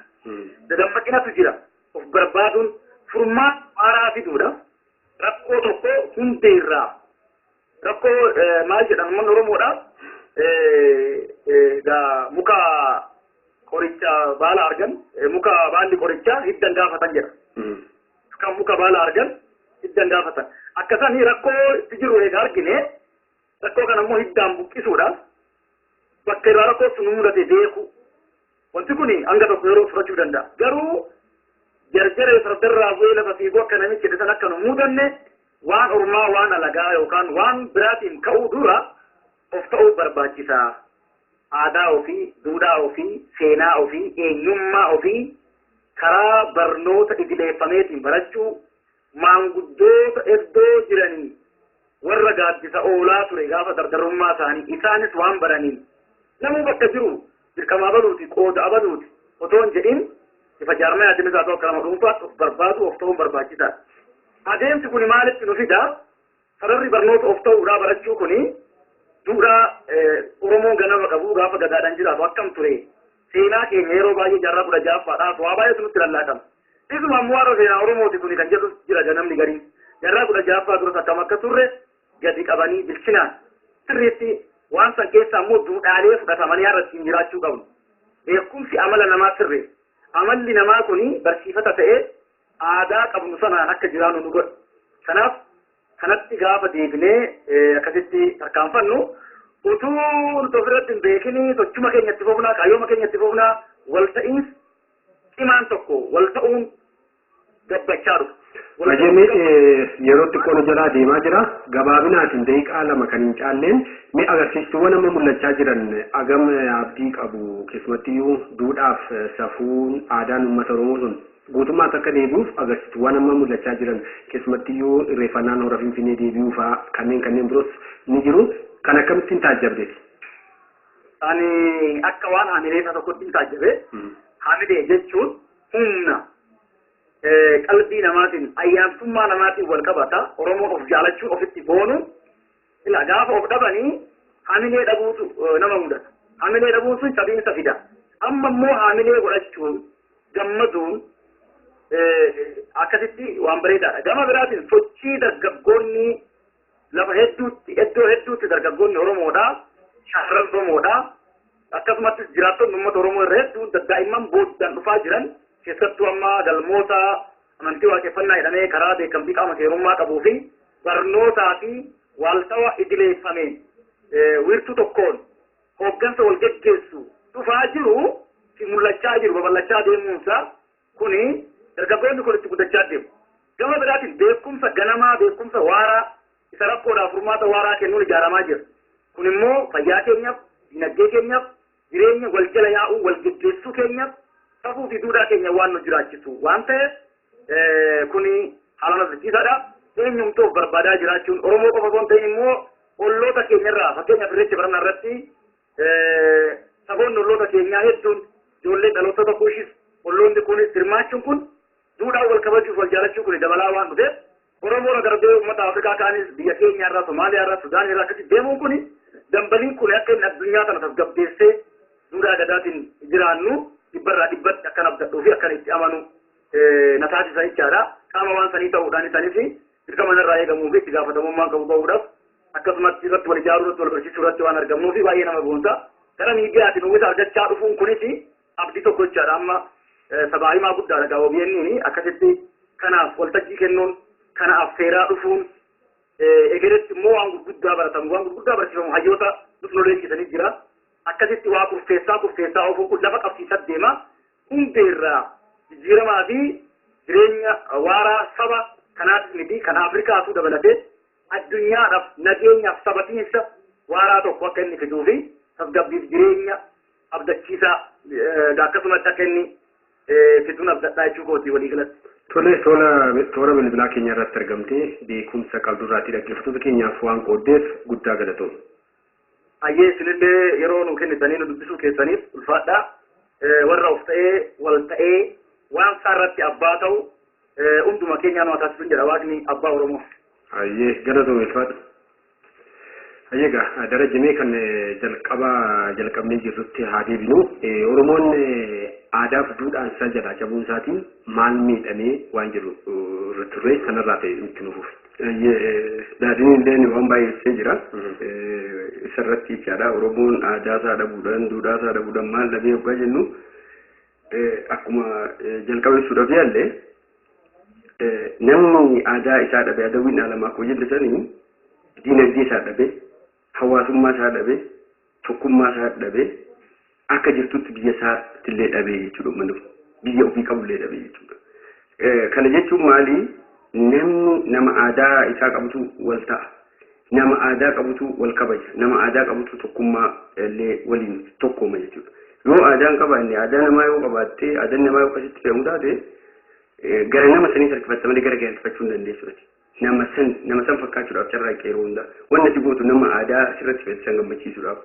Dammaqinatu jira. Of barbaaduun furmaata haaraa fiduudha. Rakkoo tokko hundeerraa rakkoo maal jedhan uummanni Oromoodha muka qoricha baala argan muka baalli qoricha hiddan gaafatan jedha. Kan muka baala argan hiddan gaafatan. Akkasanii rakkoo itti jiru egaa argine rakkoo kana immoo hiddaan buqqisuudhaaf bakka irraa rakkoo sun mudate beeku. Wanti kun hanga tokko yeroo fudhachuu danda'a. Garuu jarjaree fardarraa bu'ee lafa fiiguu akka namichi jedhe san akka nu mudanne waan ormaa waan alagaa yookaan waan biraatiin ka'uu dura of ta'uu barbaachisaa. Aadaa ofii, duudhaa ofii, seenaa ofii, eenyummaa ofii karaa barnoota idileeffameetiin barachuu maanguddoota iddoo jiranii warra gaaddisa oolaa ture gaafa dardarummaa isaanii isaanis waan baraniin namuu bakka jiru dirqama abaluuti qooda abaluuti otoo hin jedhin ifa jaarmaa yaadame isaa ta'u akka nama dhuunfaatti of barbaadu of ta'uun barbaachisaadha. Adeemsi kun maalitti nu fida? Sararri barnoota of ta'uudhaa barachuu kuni duudhaa Oromoon ganama qabu gaafa gadaadhaan jiraatu akkam ture seenaa keenya yeroo baay'ee jaarraa 16ffaadhaaf waa baay'eetu nutti lallaaqama. Isuma ammoo warra seenaa Oromooti kun kan jedhu jira ganamni garii jaarraa 16ffaa duras akkam akka turre gadi qabanii bilchinaan sirriitti waan san keessa ammoo duudhaalee fudhatamanii irratti jiraachuu qabnu. Beekumsi amala namaa sirre amalli namaa kuni barsiifata ta'ee aadaa qabnu sanaan akka jiraannu nu godha. Kanaaf kanatti gaafa deebinee akkasitti tarkaanfannu utuu nuti ofirratti hin beekini sochuma keenyatti fufnaa kaayyooma keenyatti fufnaa wal ta'iinsi cimaan tokko wal ta'uun gabbachaa dhufu. Majeni yeroo xiqqoon jalaa deemaa jira gabaabinaatiin daqiiqaa lama kan hin caalleen mee agarsiistuuwwan amma mul'achaa jiran agam abdii qabu keessumattiyyuu duudhaaf safuun aadaan uummata Oromoo sun guutummaas akka deebi'uuf agarsiistuuwwan amma mul'achaa jiran keessumattiyyuu irreeffannaan hora Finfinnee deebi'uu fa'aa kanneen biroos ni jiru kan akkamittiin taajjabde? Ani akka waan haamilee isa tokkotti hin taajjabe haamilee jechuun humna qalbii namaatiin ayyaantummaa namaatiin wal qabata Oromoon of jaalachuun ofitti boonu ila gaafa of dhabanii haamilee dhabuutu nama mudata. Haamilee dhabuun sun cabiinsa fida. Amma immoo haamilee godhachuun gammaduun akkasitti waan bareedaadha. Gama biraatiin sochii dargaggoonni lafa hedduutti iddoo hedduutti dargaggoonni Oromoodha shaarran Oromoodha akkasumas jiraattonni uummata Oromoo irra hedduun daa'imman booddaan dhufaa jiran keessattuu amma galmoota amantii waaqeffannaa jedhamee karaa beekamtii qaama seerummaa qabuu fi barnootaa fi waaltawa idileeffameen wiirtuu tokkoon hooggansa wal geggeessu dhufaa jiru fi mul'achaa jiru babal'achaa deemuunsa kuni dargaggoonni kun itti guddachaa deemu. Gama biraatiin beekumsa ganamaa beekumsa waaraa isa rakkoodhaaf furmaata waaraa kennuun ijaaramaa jira. Kun immoo fayyaa keenyaaf, dinagdee keenyaaf, jireenya wal jala yaa'uu wal geggeessuu keenyaaf safuu fi duudhaa keenya waan nu jiraachisu waan ta'eef kuni haala nafsiisaadha. Eenyumtuuf barbaadaa jiraachuun Oromoo qofa osoo hin ta'in immoo olloota keenyarraa fakkeenyaaf irreecha barana irratti saboonni olloota keenyaa hedduun ijoollee dhaloota kuushis olloonni kunis hirmaachuun kun duudhaa wal kabajuuf wal jaalachuu kun dabalaa waan dhufeef Oromoon darbee uummata Afrikaa kaanis biyya keenyaarraa Somaaliyaarraa Sudaanirraa akkasitti deemuun kun dambaliin kun akka inni addunyaa kana tasgabbeessee duudhaa gadaatiin jiraannu dhibbarraa dhibbatti akkan abdadhuu fi akkan itti amanu na taasisa jechaadha. Qaama waan sanii ta'uudhaan isaanii fi dirqama irraa eegamuu fi itti gaafatamummaan qabu ta'uudhaaf akkasumas irratti wal ijaaruu irratti wal barsiisuu irratti waan argamuu fi baay'ee nama boonsa. Gara miidiyaatiin uwwisa argachaa dhufuun kunis abdii tokko jechaadha. Amma sabaa himaa guddaadha gaa OBN akkasitti kanaaf waltajjii kennuun kana affeeraa dhufuun egeretti immoo waan gurguddaa baratamu waan gurguddaa barsiifamu hayyoota nuti lolleessisanii jira. Akkasitti waa kurfeessaa ofuun kun lafa qabsiisaa deema hundeerraa jijjiiramaa fi jireenya waaraa saba kanaafis miti kan Afrikaatu dabalatee addunyaadhaaf nageenyaaf sabatiinsa waaraa tokko akka inni fiduu fi tasgabbiif jireenya abdachiisaa akkasumatti akka inni fiduun abdadhaa jechuu kooti walii galatti. Toora bilbilaa keenya irratti argamtee beekumsa qabdurraatii dhaggeeffattoota keenyaaf waan qooddeef guddaa galatoom. Ayyee isinillee yeroo nu kennitanii nu dubbisuu keessaniif ulfaadhaa warra of ta'ee wal ta'ee waan isaarratti abbaa ta'u hunduma keenyaa nu taasisuun jedha waaqni abbaa Oromoo. Ayyee galatoom ulfaadha. Ayyeegaa darajamee kan jalqabnee jirrutti haa deebinu Oromoon aadaaf duudhaan isaa jalaa cabuun isaatiin maal miidhamee waan jiru turre sanarraa ta'e nutti nufuuf. Daadhiin illee waan baay'ee jira. isarratti jechaadha. Oromoon aadaa isaa dhabuudhaan duudhaa isaa dhabuudhaan maal dhabee yoggaa jennu akkuma jalqaba ibsuudhaaf yaalle namni aadaa isaa dhabe adawwiin alamaa koo jenne sanii diinagdee isaa dhabe hawaasummaa isaa dhabe tokkummaa isaa dhabe akka jirtutti biyya isaatti illee dhabe jechuudha manni biyya ofii qabullee dhabe jechuudha. Kana jechuun maali namni nama aadaa isaa qabutu wal ta'a. Nama aadaa qabutu wal kabaja. Nama aadaa qabutu tokkummaa illee waliin tokkooma jechuudha. Yoo aadaan qabaanne aadaa namaa yoo qabaatte aadaan namaa yoo akkasitti fe'amu taate gara nama sanii harkifatta malee gara harkifachuu hin dandeessu. Nama san fakkaachuudhaaf carraaqqee yeroo hundaa wanni ati gootu nama aadaa asirratti fe'atan gammachiisuudhaaf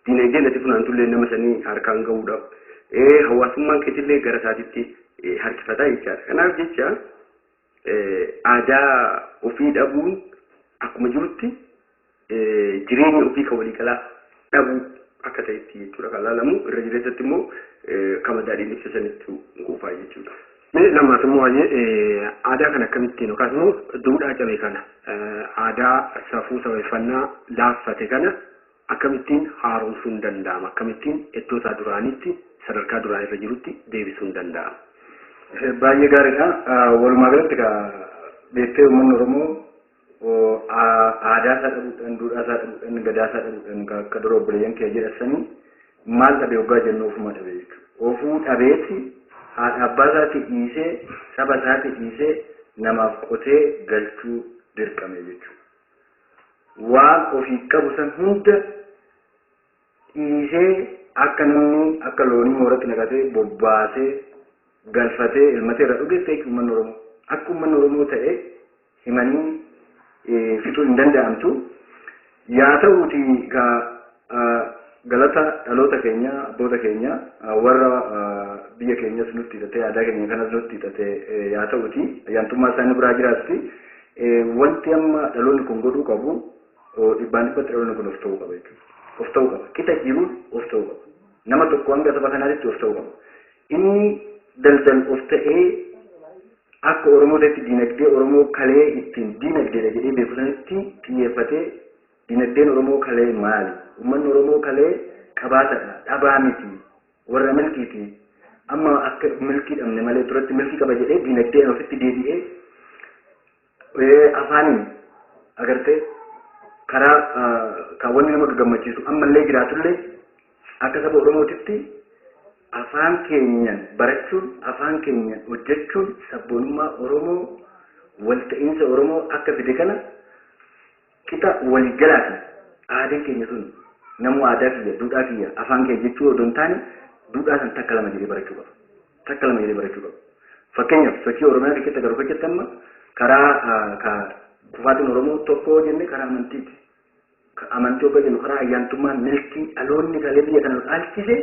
diinagdeen ati funaantullee nama sanii harkaan gahuudhaaf hawaasummaan keetillee gara isaatitti harkifataa jechaadha. Kanaaf jecha aadaa ofii dhabuun akkuma jirutti jireenya ofii kan waliigalaa dhabuu akka ta'etti jechuudha kan ilaalamu irra jireessatti immoo kama daadhiin ibsisanitti guufaa jechuudha. Mee lammaas immoo aadaa kana akkamittiin yookaas immoo duudhaa cabee kana aadaa safuu sabeeffannaa laaffate kana akkamittiin haaromsuun danda'ama? Akkamittiin iddoo isaa duraanitti sadarkaa duraan irra jirutti deebisuun danda'ama? Baay'ee gaariidha. Walumaa galatti beektee uummanni Oromoo aadaa isaa dhabuudhaan, duudhaa isaa dhabuudhaan, gadaa isaa dhabuudhaan akka dura obboleeyyan kee jedhasanii maal dhabe yoggaa jennu ofuma dhabe jechuudha. Ofuu dhabeetti haadha abbaa isaatti dhiisee, saba isaatti dhiisee namaaf qotee galchuu dirqame jechuudha. Waan ofii qabu san hunda dhiisee akka namni akka loonii mooratti naqatee bobbaasee galfatee ilmatee irra dhugeessee uummanni Oromoo akka uummanni Oromoo ta'e himanii fixuu hin danda'amtu. Yaa ta'uuti galata dhaloota keenya abboota keenya warra biyya keenyas nutti hidhatee aadaa keenya kanas nutti hidhatee yaa ta'uuti ayyaantummaa isaanii biraa jiraatti wanti amma dhaloonni kun godhuu qabu dhibbaan dhibbatti dhaloonni kun of ta'uu qaba jechuudha. Of ta'uu qaba. Qixa jiruun of ta'uu qaba. Nama tokko hanga saba kanaatti of ta'uu qaba. Inni daldal of ta'ee akka Oromoo ta'etti diinagdee Oromoo kalee ittiin diinagdeedha jedhee beeku sanitti xiyyeeffatee diinagdeen Oromoo kalee maali? Uummanni Oromoo kalee qabaatadha. Dhabaa miti. Warra milkiiti. Amma akka milkii dhabne malee turatti milkii qaba jedhee diinagdeen ofitti deebi'ee afaaniin agartee karaa kaawwanni nama gammachiisu ammallee jiraatullee akka saba Oromootitti afaan keenyan barachuun afaan keenyan hojjechuun sabboonummaa Oromoo walta'iinsa Oromoo akka fide kana qixa waliigalaati. Aadaan keenya sun namuu aadaa kiyya duudhaa kiyya afaan kiyya jechuu odoo hin taane duudhaa san takka lama jedhee barachuu qaba. Takka lama jedhee barachuu qaba. Fakkeenyaaf sochii Oromiyaa keessatti garuu hojjetan amma karaa kufaatiin Oromoo tokko jenne karaa amantiiti. Amantii obbaa jennu karaa ayyaantummaa milkii dhaloonni kalee biyya kana dhaalchise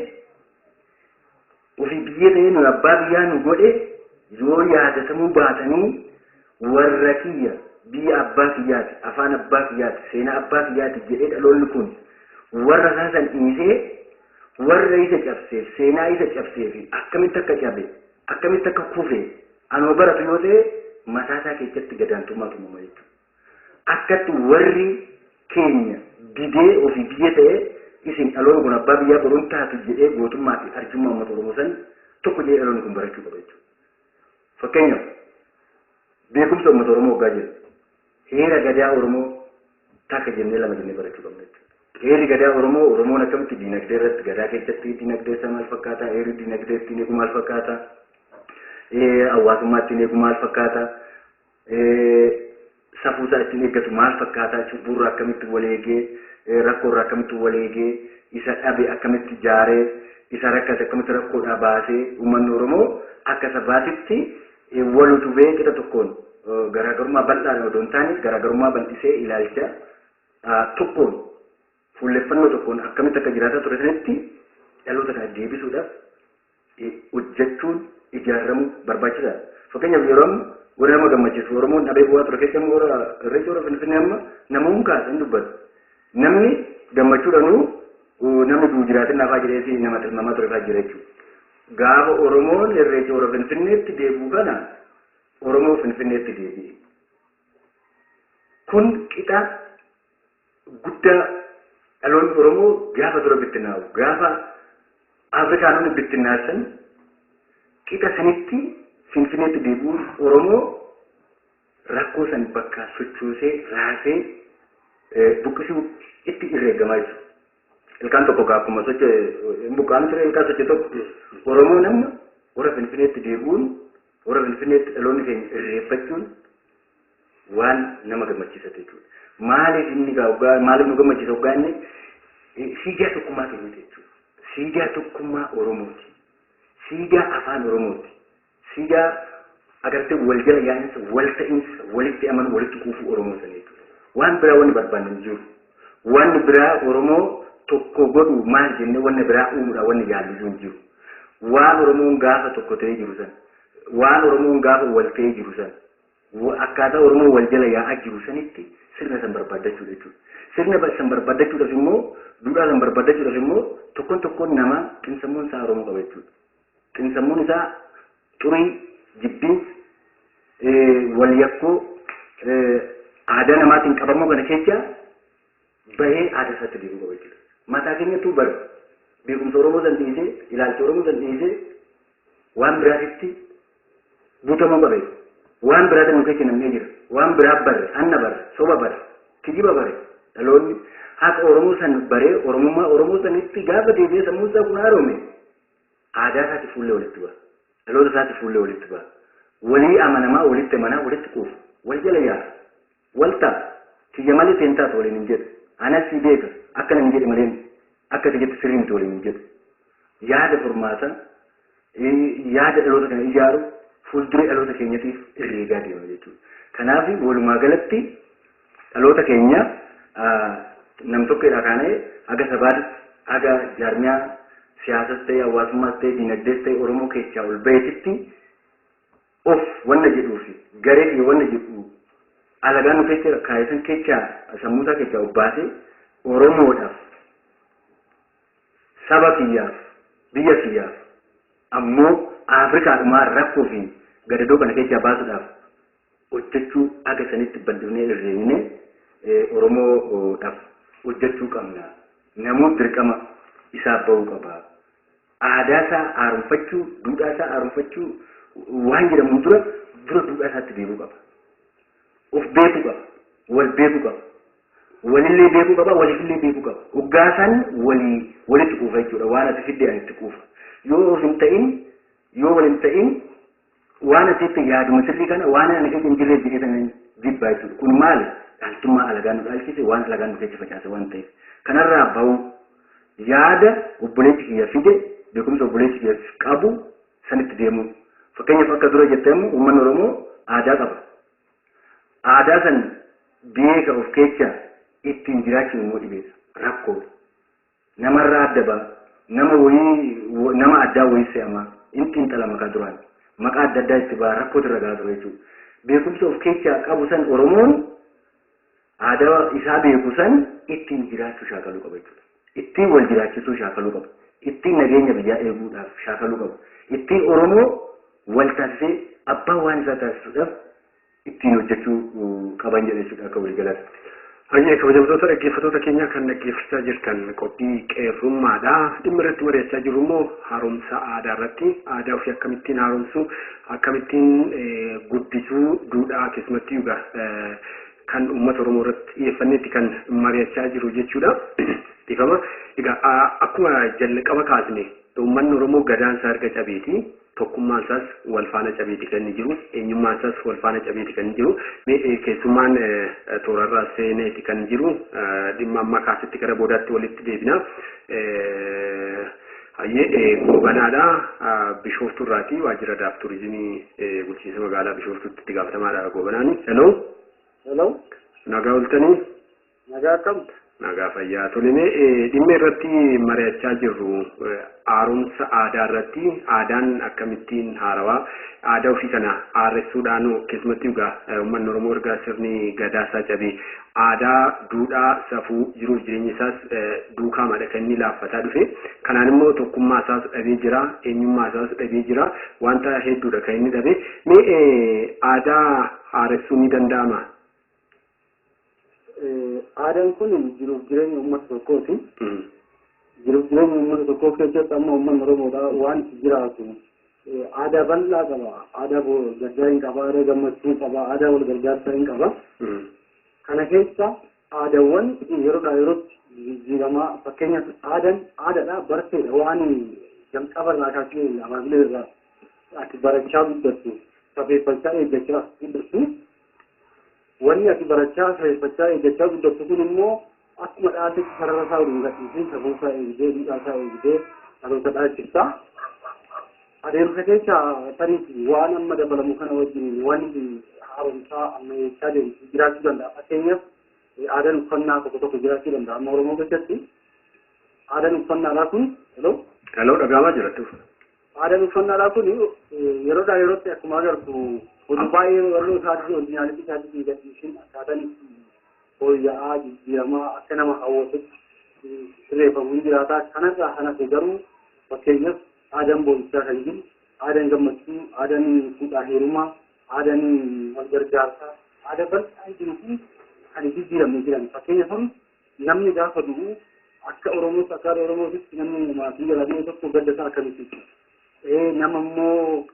ofii biyya ta'ee nu abbaa biyyaa nu godhe yoo yaadatamuu baatanii warra kiyya biyya abbaa kiyyaati afaan abbaa kiyyaati seenaa abbaa kiyyaati jedhee dhaloonni kun warra isaan dhiisee warra isa cabseef seenaa isa cabseef akkamitti akka cabe akkamitti akka kufe anoo baratu yoo ta'e mataasaa keessatti gadaantummaa uumama jechuudha. Akkatti warri keenya didee ofii biyya ta'e isin dhaloonni kun abbaa biyyaa boruun taatu jedhee gootummaa fi arjummaa uummata Oromoo san tokko jedhee dhaloonni kun barachuu qaba jechuudha. Fakkeenyaaf beekumsa uummata Oromoo waggaa jedhu heera gadaa Oromoo takka jennee lama jennee barachuu qabna jechuudha. Heerri gadaa Oromoon akkamitti diinagdee irratti gadaa keessatti diinagdee isaa maal fakkaata? Heerri diinagdee ittiin eegu maal fakkaata? Hawaasummaa ittiin eegu maal fakkaata? Safuusaa ittiin eeggatu maal fakkaata? Cubburraa akkamitti wal eegee rakkoorraa akkamitti wal eegee isa dhabe akkamitti jaaree isa rakkate akkamitti rakkoodhaa baasee uummanni Oromoo akka sabaatitti wal utubee qixa tokkoon garaagarummaa bal'aadhaan odoo hin taane garaagarummaa bal'isee ilaalcha tokkoon fuulleffannoo tokkoon akkamitti akka jiraataa ture sanitti dhaloota kana deebisuudhaaf hojjechuun ijaaramuun barbaachisaadha. Fakkeenyaaf yeroo warra nama gammachiisu Oromoon dhabee bu'aa ture keessa immoo irreecha warra Finfinnee amma namoonni kaasan dubbatu. Namni gammachuudhaanuu namni du'u jiraatin afaa jedhee nama tilmaamaa ture fa'aa jira jechuudha. Gaafa Oromoon irreecha warra Finfinneetti deebi'u kana Oromoo Finfinneetti deebi'e. Kun qixa guddaa dhaloonni Oromoo gaafa dura bittinnaa'u gaafa Afrikaanonni bittinnaasan qixa sanitti Finfinneetti deebi'uun Oromoo rakkoo san bakka sochoosee raasee buqqisuu itti irreegamaa jiru. Ilkaan tokko akkuma sochee buqqaan ture ilkaan sochee tokko Oromoo nama warra Finfinneetti deebi'uun warra Finfinneetti dhaloonni keenya irreeffachuun waan nama gammachiisa jechuudha. Maaliif inni maaliif nu gammachiisa hoggaa inni siidaa tokkummaa keenya jechuudha. Siidaa tokkummaa Oromooti. Siidaa afaan Oromooti. Siidaa agartee wal jala yaa'insa wal ta'iinsa walitti amanu walitti kuufuu Oromoo sana jechuudha. Waan biraa wanni barbaanne hin jiru. Wanni biraa Oromoo tokko godhu maal jennee wanni biraa uumuudha wanni yaallu hin jiru. Waan Oromoon gaafa tokko ta'ee jiru sana. Waan Oromoon gaafa wal ta'ee jiru sana. Akkaataa Oromoo wal jala yaa'aa jiru sanitti sirna san barbaadachuu jechuudha. Sirna san barbaadachuudhaaf immoo duudhaa san barbaadachuudhaaf immoo tokkoon nama xinsammuun isaa Oromoo qaba jechuudha. Xinsammuun isaa xurii jibbiinsa wal yakkoo aadaa namaatiin qabamoo kana keessa bahee aadaa isaatti deebi'uu qaba jechuudha. Mataa keenyattuu bara beekumsa Oromoo san dhiisee ilaalcha Oromoo san dhiisee waan biraatitti guutamuu qaba. Waan biraata nu keessa namnee jira. Waan biraa bare, anna bare, soba bare, kijiba bare. Dhaloonni haqa Oromoo san baree Oromummaa Oromoo sanitti gaafa deebi'ee sammuu isaa kun haaromee aadaa isaatti fuullee walitti ba'a. Dhaloota isaatti fuullee walitti ba'a. Walii amanamaa walitti amanaa walitti kuufu. Wal jala yaa'a. Wal ta'a. Kiyya malee teentaas waliin hin jedhu. Anas si beeka. Akkana hin jedhe malee akka si jetti sirrii miti waliin hin jedhu. Yaada furmaata yaada dhaloota kana ijaaru fuulduree dhaloota keenyatiif irreegaa deema jechuudha. Kanaaf walumaa galatti dhaloota keenya nam tokkodha kaanee aga sabaatti aga jaarmiyaa siyaasas ta'e hawaasummaas ta'e dinagdees ta'e Oromoo keessaa ol baheetitti of wanna jedhuufi garee fi wanna jedhu alagaan nu keessa kaayisan keessaa sammuusaa keessaa of baasee Oromoodhaaf saba kiyyaaf biyya kiyyaaf ammoo Afrikaadhumaa rakkoo fi gadadoo kana keessaa baasuudhaaf hojjechuu aga sanitti bal'inee irreennee Oromoodhaaf hojjechuu qabna. Namoota dirqama isaa bahuu qaba. Aadaa isaa haaromfachuu, duudhaa isaa haaromfachuu waan jedhamu dura duudhaa isaatti beekuu qaba. Of beekuu qaba. Wal beekuu qaba. Walillee beekuu qaba. Walifillee beekuu qaba. Hoggaasaan walitti kuufa jechuudha. Waan ati fiddee anitti kuufa. Yoo hin ta'in waan asitti yaaduma sirrii kana waan ani keessa hin jirre jedhee sana jibbaa jechuudha. Kun maali? Dhaaltummaa alagaan nu dhaalchise waan alagaan nu keessa facaase waan ta'eef. Kanarraa bahu yaada obboleessi kiyya fide beekumsa obboleessi kiyya qabu sanitti deemu. Fakkeenyaaf akka dura jetteemu uummanni Oromoo aadaa qaba. Aadaa san beeka of keessa ittiin jiraachuun immoo dhibeessa. Rakkoo. Namarraa adda ba'a. Nama addaa wayii se'ama. Intiin xala maqaa duraan. Maqaa adda addaa itti ba'a rakkoo irra gahaa ture jechuudha. Beekumsa of keessaa qabu san Oromoon aadaa isaa beeku san ittiin jiraachuu shaakaluu qaba jechuudha. Ittiin wal jiraachisuu shaakaluu qaba. Ittiin nageenya biyyaa eeguudhaaf shaakaluu qaba. Ittiin Oromoo wal taasisee abbaa waan isaa taasisuudhaaf ittiin hojjechuu qaban jedha jechuudha akka waliigalaatti. Hayyee kabajamtoota dhaggeeffattoota keenya kan dhaggeeffachaa jirtan qophii qeerrummaadha. Dhimma irratti mari'achaa jirru immoo haaromsa aadaa irratti aadaa ofii akkamittiin haaromsuu akkamittiin guddisuu duudhaa keessumattuu kan uummata Oromoo irratti xiyyeeffanneetti kan mari'achaa jiru jechuudha. Dhiifama egaa akkuma jalqaba kaasne uummanni Oromoo gadaan isaa erga cabeeti. Tokkummaan isaas wal faana cabeeti kan inni jiru, eenyummaan isaas wal faana cabeeti kan inni jiru, keessummaan toorarraa seeneeti kan jiru, dhimma amma kaasitti gara boodaatti walitti deebina. Hayyee goobanaadha Bishooftuu irraati waajjira aadaa fi turizimii bulchiinsa magaalaa Bishooftuutti itti gaafatamaadha goobanaani. Hello. Nagaa ooltanii? Nagaa kamta? Nagaa fayyaa tolinee dhimma irratti mari'achaa jirru haaromsa aadaa irratti aadaan akkamittiin haarawaa aadaa ofii kana haaressuudhaan keessumattuu uummanni Oromoo erga sirni gadaa isaa cabee aadaa duudhaa safuu jiruuf jireenya isaas duukaa madaqanii laaffataa dhufe kanaan immoo tokkummaa isaas dhabee jira eenyummaa isaas dhabee jira wanta hedduudha kan inni dhabe aadaa haaressuu ni danda'ama. Aadaan kun jiruuf jireenya uummata tokkooti. Jiruuf jireenya uummata tokkoo keessatti amma uummanni Oromoodhaa waan jiraatu aadaa bal'aa qaba. Aadaa gaddaa hin qaba, aadaa gammachuu qaba, aadaa wal gargaarsaa hin qaba. Kana keessa aadaawwan yeroodhaa yerootti jijjiiramaa fakkeenyaaf aadaadhaa barteedha waan jalqaba irraa kaasee abaabilee irraa ati barachaa guddattu safeeffachaa eeggachaa guddattu wanni ati barachaa safeeffachaa eeggachaa guddattu kun immoo akkuma dhaalli sarara isaa waliin gadhiisee safuusaa eegdee duudhaasaa eegdee dhaloota dhaachiftaa adeemsa keessa saniif waan amma dabalamu kana wajjin wanti haaromsaa ammayyeessaa deemsu jiraachuu danda'a. Fakkeenyaaf aadaan uffannaa tokko jiraachuu danda'a. Amma Oromoo keessatti aadaan uffannaadhaa kun Hello, dhagaamaa jirtu. Aadaan uffannaadhaa kun yeroodhaa yerootti akkuma agartu oduu baay'ee warreen isaatii orijinaalii isaatii gadhiishin akkaataan fooyya'aa jijjiiramaa akka nama hawwatutti sirreeffamuu jiraataa kanarraa kanatti garuu fakkeenyaaf aadaan boo'ichaa kan jiru aadaan gammachuu aadaan fuudhaa heerumaa aadaan wal gargaarsaa aadaa bal'aa jiru kun kan jijjiiramee jiran fakkeenyaaf namni gaafa du'u akka Oromootti akka Oromootti namni maatii garaagaraa tokko gaddasaa akkamitti nama immoo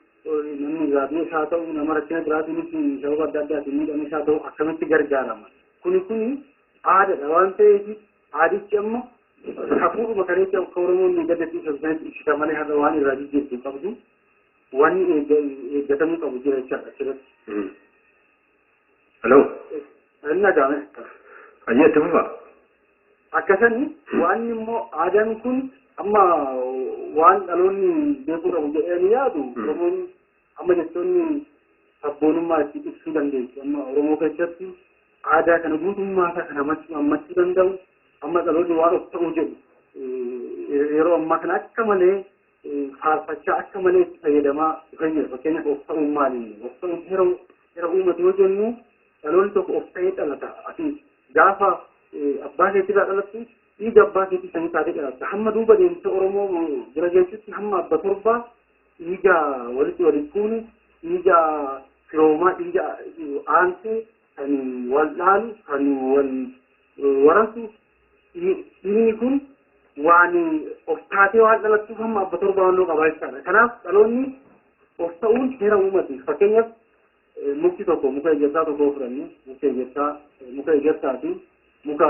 namni gaabii isaa ta'u nama rakkina biraatiinis sababa adda addaatiin miidhame isaa ta'u akkamitti gargaarama. Kuni aadaadha waan ta'eef aadichi amma hafuuruma kaneetti akka Oromoon gaddisiisan sanatti ibsita malee har'a waan irraa jijjiirtuu qabdu waan eeggatamuu qabu jira jechaadha achirratti. Hello. Nagaame. Ayyeetti fufa. Akkasanii waan immoo aadaan kun amma waan dhaloonni beekuu qabu jedhanii yaadu Oromoon amma jechoonni sabboonummaa itti ibsuu dandeessu. Amma Oromoo keessatti aadaa kana guutummaa isaa kana hammachuu danda'u amma dhaloonni waan of ta'uu jedhu yeroo ammaa kana akka malee faarfachaa akka malee itti fayyadamaa dhufee jira. Fakkeenyaaf of ta'uun maali? Of ta'uun yeroo uummata yoo jennu dhaloonni tokko of ta'ee dhalata. Ati gaafa abbaa keetirraa dhalattu dhiiga abbaa keetii sanii taatee dhalatta. Hamma duuba deemsa Oromoo jira jechuutti hamma abba torbaa dhiiga walitti fuuni dhiiga firoomaa dhiiga aansee kan wal dhaalu kan wal warasu inni kun waan of taatee waan dhalattuuf hamma abba torbaa wannoo qabaa jechaadha. Kanaaf dhaloonni of ta'uun seera uummati. Fakkeenyaaf mukti tokko muka ejersaa tokko fudhanne muka ejersaa fi muka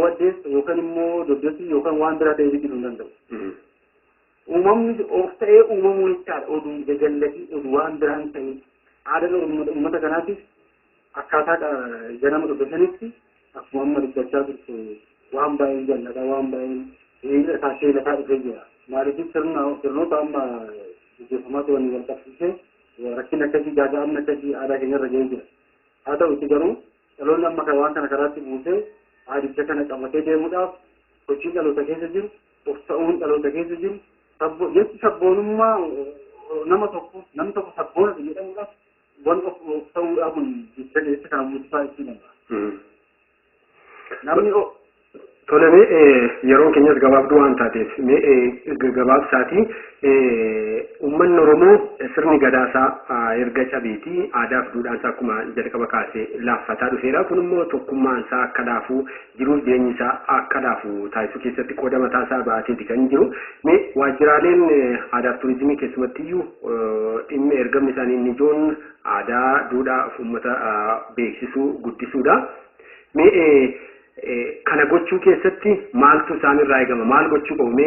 waddees yookaan immoo doddotti yookaan waan biraa ta'ee biqiluu hin danda'u. Uumamni of ta'ee uumamuu jechaadha. Oduu jajallatii oduu waan biraan ta'e aadaan uummata kanaatiif akkaataa ganama dubbisanitti akkuma amma dubbachaa turte waan baay'ee jallata waan baay'ee taashee lataa dhufee jira. Maaliif sirnoota amma gaggeeffamaa turanii wal qabsiisee rakkina akkasii gaaga'amni akkasii aadaa keenyarra ga'ee jira. Haa ta'utti garuu dhaloonni amma waan kana karaatti buusee aadicha kana qabatee deemuudhaaf sochiin dhaloota keessa jiru of ta'uun dhaloota keessa jiru jechi sabboonummaa namni tokko sabboona jedhamuudhaaf waan of ta'uudhaaf kun jecha keessa kana mul'isaa ibsuu danda'a. Namni Tole yeroon keenyas gabaabduu waan taateef gabaabsaati uummanni Oromoo sirni gadaasaa erga cabeetii aadaa fi duudhaansaa akkuma jalqaba kaasee laaffataa dhufeera. Kun immoo tokkummaansaa akka laafuu jiruuf jireenyi isaa akka laafuu taasisuu keessatti qooda mataasaa ba'ateeti kan jiru. Waajjiraaleen aadaa fi turizimii keessumattiyyuu dhimma ergamni isaanii inni ijoon aadaa duudhaa fi uummata beeksisuu guddisuudha. Kana gochuu keessatti maaltu isaanirraa eegama? Maal gochuu qabu?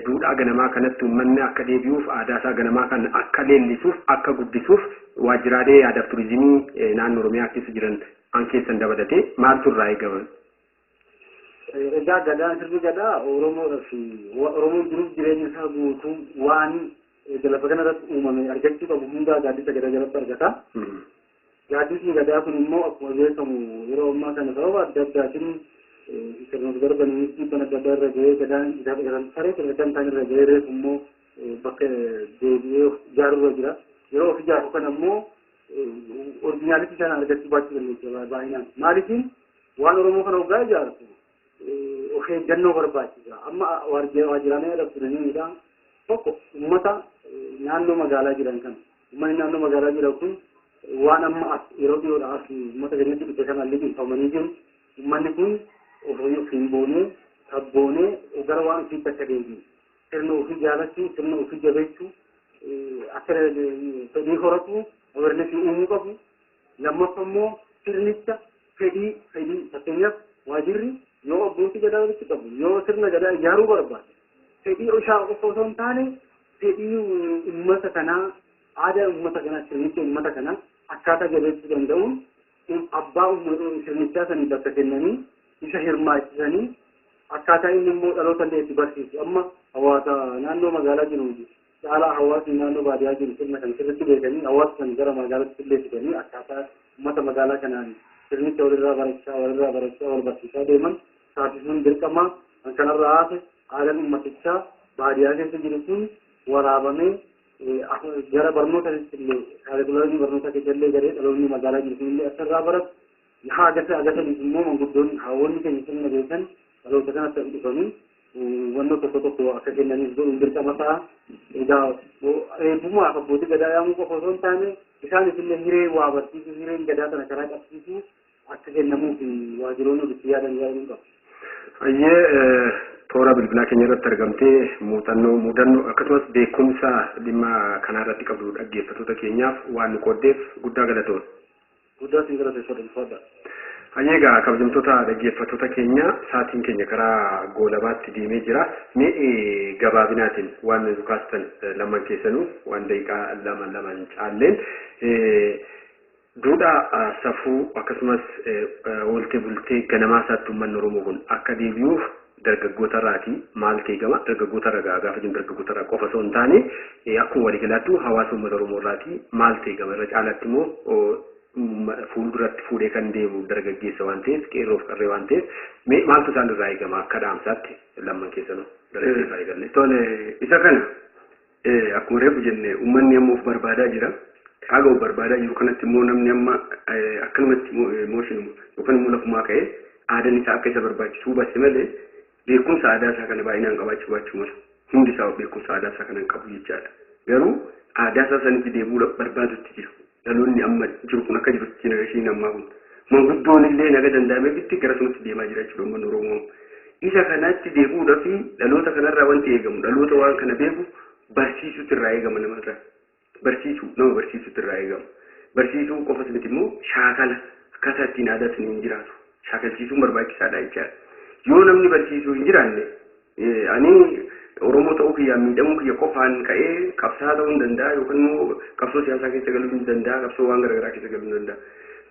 Duudhaa ganamaa kanatti uummanni akka deebi'uuf aadaa isaa ganamaa kan akka leellisuuf akka guddisuuf waajjiraalee aadaa fi turizimii naannoo Oromiyaa keessa jiran an keessan dabalatee maaltu irraa eegama? Egaa gadaan sirbi gadaa Oromoon jiruuf jireenya isaa guutuu waan lafa kanarratti uumame argachuu qabu hundaa gaaddisa gadaa jalatti argata. Gaaddisni gadaa kun immoo akkuma beekamu yeroo ammaa kana sababa adda addaatiin sirnoota darbanii dhiibbaan adda addaa irra gahee gadaan saree kan isaan irra gahee reefu immoo bakka deebi'ee ijaarurra jira. Yeroo of ijaaru kana immoo orijinaalitti isaan argachuu baachuu dandeenya baay'inaan. Maaliifin waan Oromoo kana waggaa ijaartu of eeggannoo barbaachisa. Amma waajjiraalee aadaa fi turizimiidhaan tokko uummata naannoo magaalaa jiran kana. Uummanni naannoo magaalaa jiran kun waan amma yeroo dhiyoodhaaf uummata gadiitti dhufe kana illee dhiifamanii jiru. uummanni kun ofiin boonee sabboonee gara waan ofii bakka deebi'u sirna ofii jaalachuu sirna ofii jabeessuu akka fedhii horatu awareness uumuu qabu. Lammaffaa immoo sirnicha fedhii fakkeenyaaf waajirri yoo abbootii gadaa walitti qabu yoo sirna gadaa ijaaruu barbaade fedhii isaa qofa osoo hin taane fedhii uummata kanaa aadaa uummata kanaa sirnicha uummata kanaa akkaataa jabeessuu danda'uun abbaa sirnichaa sanii bakka kennanii isa hirmaachisanii akkaataa inni immoo dhaloota illee itti barsiisu. Amma hawaasa naannoo magaalaa jiru caalaa hawaasni naannoo baadiyyaa jiru sirna kan sirriitti beekanii hawaasa kan gara magaalaatti illee fidanii akkaataa uummata magaalaa kanaan sirnicha walirraa barachaa wal barsiisaa deeman taasisuun dirqama. Kan kanarraa hafe aadaan uummatichaa baadiyyaa keessa jiru kun waraabamee gara barnootaatti illee kaalikularni barnoota keessa illee garee dhaloonni magaalaa jiru kun illee asirraa baratu agarsiisu immoo manguddoonni hawaasni keenya sirna beekan dhaloota kanatti dhufanii wanno tokko akka kennaniif godhuun dirqama ta'a. Egaa eebbummaa fi abbootii gadaa yaamuu qofa osoo hin taane isaanis illee hiree waa barsiisuu hireen gadaa sana karaa qabsiisuu akka kennamuuf waajiroonni ofitti yaadan yaaduu qabu. Hayyee toora bilbilaa keenya irratti argamtee mudannoo akkasumas beekumsa dhimma kanarratti qabdu dhaggeeffattoota keenyaaf waan nu qooddeef guddaa galatoon. Guddaa siin galateeffadha. Hayyeegaa kabajamtoota dhaggeeffattoota keenya sa'aatiin keenya karaa goolabaatti deemee jira. Mee gabaabinaatiin waan nu kaastan lamaan keessanuu waan daqiiqaa lamaan caalleen duudhaa safuu akkasumas oolte bultee ganamaa isaatti uummanni Oromoo kun akka deebi'uuf dargaggoota irraati maal keegama dargaggoota irraa gaafa jennu dargaggoota irraa qofa osoo hin taane akkuma waliigalaatti hawaasa uummata Oromoo irraati maal keegama irra caalaatti immoo fuulduratti fuudhee kan deemu dargaggeessa waan ta'eef qeerroof qarree waan ta'eef maaltu isaan irraa eegama akka dhaamsaatti lamaan keessanuu dargaggeessaa eegalle. Tole isa kana akkuma reefu jenne uummanni amma of barbaadaa jira. Haga of barbaadaa jiru kanatti immoo namni amma akkanumatti mooshin yookaan immoo lafumaa ka'ee aadaan isaa akka isa barbaachisu hubatte malee beekumsa aadaa isaa kana baay'inaan qabaachuu mala. Hundi isaa beekumsa aadaa isaa kana hin qabu jechaadha. Garuu aadaa isaa sanitti deebi'uu barbaadutti jira. Dhaloonni amma jiru kun akka jirutti jenereeshiniin ammaa kun manguddoon illee naga danda'ameefitti gara sanatti deemaa jira jechuudha uummanni Oromoo. Isa kanatti deebi'uudhaaf dhaloota kanarraa wanti eegamu dhaloota waan kana beeku barsiisuutu irraa eegama namarraa. Nama barsiisuutu irraa eegama. Barsiisuu qofas miti immoo shaakala akkaataa ittiin aadaa saniin jiraatu shaakalchiisuun barbaachisaadha jechaadha. Yoo namni barsiisuu hin jiraanne ani Oromoo ta'uu kiyyaa miidhamuu kiyya qofaan ka'ee qabsaa ta'uu hin danda'a yookaan immoo qabsoo siyaasaa keessa galuu hin danda'a qabsoo waan garaagaraa keessa galuu hin danda'a.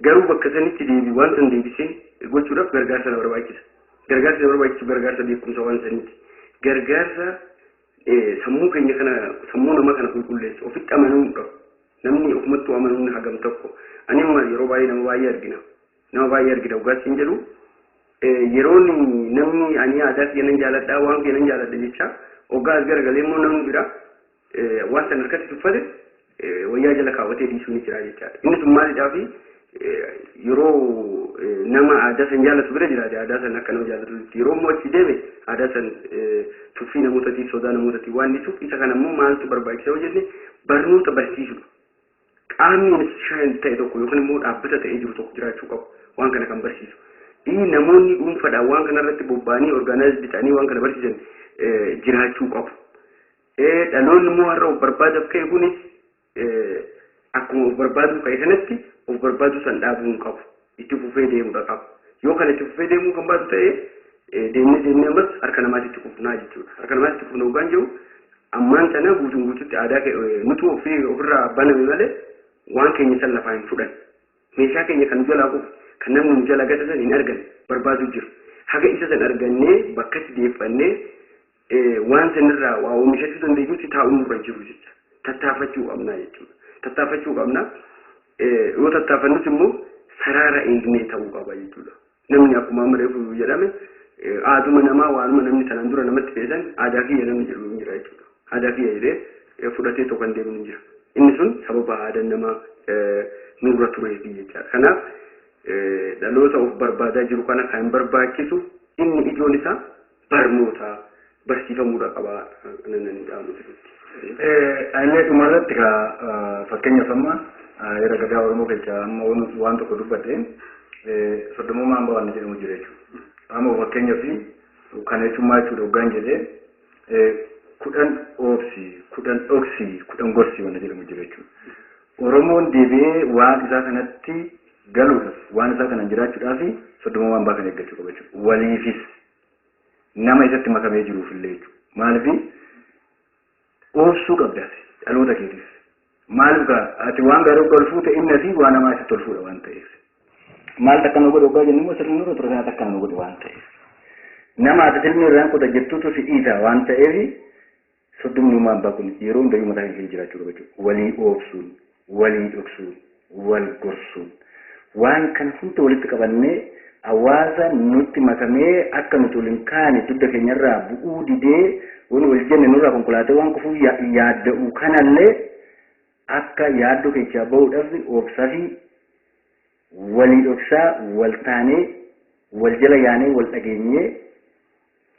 Garuu bakka sanitti waan san deebisee gochuudhaaf gargaarsa na barbaachisa. Gargaarsa na barbaachisu gargaarsa beekumsa waan saniiti. Gargaarsa sammuu keenya kana sammuu nama kana qulqulleessu ofitti amanuudha. Namni ofumatti amanuun hagam tokko. Ani yeroo baay'ee nama baay'ee argina. Nama baay'ee argina dhugaatti hin jedhu. Yeroo namni ani aadaa keenan jaaladhaa waan keenan jaaladha jecha ogaa garagalee immoo namni bira waan san harkatti tuffate wayyaa jala kaawwatee dhiisuu ni jira jechaadha. Inni sun maalidhaa fi yeroo nama aadaa san jaallatu bira jiraate aadaa san akka nama jaallatutti yeroo immoo achi deeme aadaa san tuffii namootaatiif sodaa namootaatiif waan dhiisuuf isa kana immoo maaltu barbaachisa yoo jenne barnoota barsiisudha. Qaamni shan ta'e tokko yookaan immoo dhaabbata ta'ee jiru tokko jiraachuu qabu waan kana kan barsiisu. Namoonni dhuunfaadhaan waan kanarratti bobba'anii orgaanaayizii ta'anii waan kana barsiisan jiraachuu qabu. Dhaloonni immoo har'a of barbaaduuf ka'e kunis akkuma of barbaaduu ka'e sanatti of barbaaduu san dhaabuu hin qabu. Itti fufee deemuudha qabu. Yoo kana itti fufee deemuu kan baatu ta'e deemnee ammas harka namaatti itti fufnaa jechuudha. Harka namaatti itti fufna hoggaan jiru ammaan sana guutuutti aadaa nuti ofirraa baname malee waan keenya san lafaa hin fudhan. Meeshaa keenya kan jalaa qufu kan namni nu jala gata san hin argan barbaaduu jiru. Haga isa san argannee bakka itti deeffannee waan sanirraa waa oomishachuu dandeenyutti taa'uun nurra jiru jecha. Tattaafachuu qabnaa jechuudha. Tattaafachuu qabnaa. Yoo tattaafannus immoo saraara eegnee ta'uu qaba jechuudha. Namni akkuma amma reefu jedhame aaduma namaa waanuma namni tanaan dura namatti feesan aadaa kiyya namni jedhu hin jira jechuudha. Aadaa kiyya jedhee fudhatee tokko kan deemu hin jira. Inni sun sababa aadaan namaa nurra tureefi jechaadha. Kanaaf dhaloota of barbaadaa jiru kana kan barbaachisu inni ijoon isaa barnoota barsiifamuudha qaba nan dhaamu. Aynee dhumarratti fakkeenyaaf amma yeroo gadaa Oromoo keessa amma waan tokko dubbate soddomummaan ba'aan jedhamu jira jechuudha. Amma fakkeenyaaf kan jechuummaa jechuudha hoggaan jedhee kudhan oobsii, kudhan dhoksii, kudhan gorsii waan jedhamu jira jechuudha. Oromoon deebi'ee waan isaa kanatti galuudhaaf waan isaa kanan jiraachuudhaaf soddomummaan ba'aa kan eeggachuu qaba jechuudha. Waliifis nama isatti makamee jiruuf illee jechuudha. Maaliif oobsuu qabdaati dhaloota keetiif. Maaliif ati waan gaarii ol fuute inni fi waan namaa isitti ol fuudha waan ta'eef. Maal takka nu godhu hoggaa jennu immoo sirni nurra ture kana takka nu godhu waan ta'eef. Nama ati silmi irraan qoda jettuutu si dhiita waan ta'eef soddomummaan ba'aa kun yeroo hundayyuu mataa keessa jiraachuu qaba jechuudha. Walii oobsuun, walii dhoksuun, wal gorsuun waan kan hunda walitti qabannee hawaasa nutti makamee akka nuti waliin kaane dugda keenyarraa bu'uu didee wal jenne nurraa konkolaatee waan kufuu yaadda'u kanallee akka yaaddoo keessaa bahuudhaaf oobsaa fi walii dhoksaa wal taanee wal jala yaanee wal dhageenyee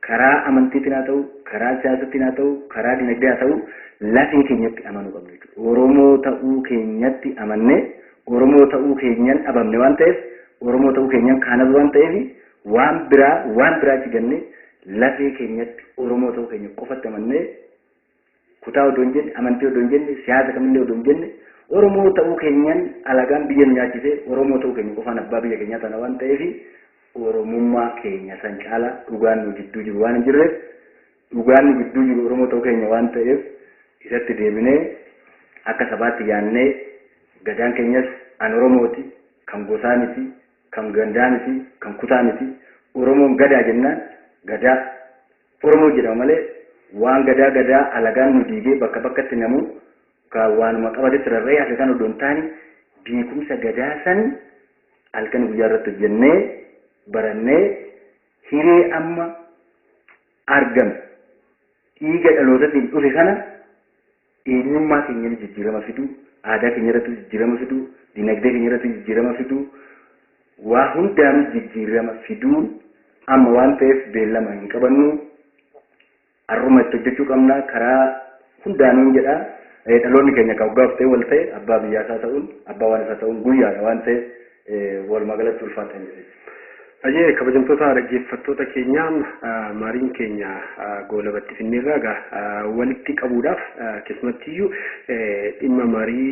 karaa amantiitiin haa ta'u karaa siyaasaatiin haa ta'u karaa dinagdee haa ta'u lafee keenyatti amanuu qabna jechuudha. Oromoo ta'uu keenyatti amannee Oromoo ta'uu keenyan dhabamne waan ta'eef Oromoo ta'uu keenyan kaanas waan ta'eef waan biraa jigannee lafee keenyatti Oromoo ta'uu keenya qofatti amannee kutaa odoo hin jenne amantii odoo hin jenne siyaasa kamillee odoo hin jenne Oromoo ta'uu keenyan alagaan biyya nu nyaachisee Oromoo ta'uu keenya qofaan abbaa biyya keenyaa tana waan ta'eef Oromummaa keenya san caala dhugaan nu gidduu jiru waan hin jirreef dhugaan nu gidduu jiru Oromoo ta'uu keenya waan ta'eef isatti deebinee akka sabaatti yaannee gadaan keenyas an Oromooti kan gosaa miti kan gandaa miti kan kutaa miti Oromoon gadaa jennaan gadaa Oromoo jedhama malee waan gadaa alagaan nu diigee bakka bakkatti namu ka waanuma qabatetti rarra'ee hafe kan odoon taane beekumsa gadaa san halkan guyyaa irratti hojjennee barannee hiree amma argame dhiiga dhalootatiin dhufe kana eenyummaa keenya jijjiirama fiduu aadaa keenya irratti jijjiirama fiduu dinagdee keenya irratti jijjiirama fiduu waa hundaanuu jijjiirama fiduu amma waan ta'eef beellama hin qabannu arruma itti hojjechuu qabna karaa hundaanuu jedha dhaloonni keenya kan hoggaaf ta'e wal ta'e abbaa biyyaa isaa ta'uun abbaa waan isaa ta'uun guyyaadha waan ta'e walumaa galatti ulfaatan jedhe. Ajee kabajamtoota dhaggeeffattoota keenyaan mariin keenya goolabatti finneerraa walitti qabuudhaaf keessumattiyyuu dhimma marii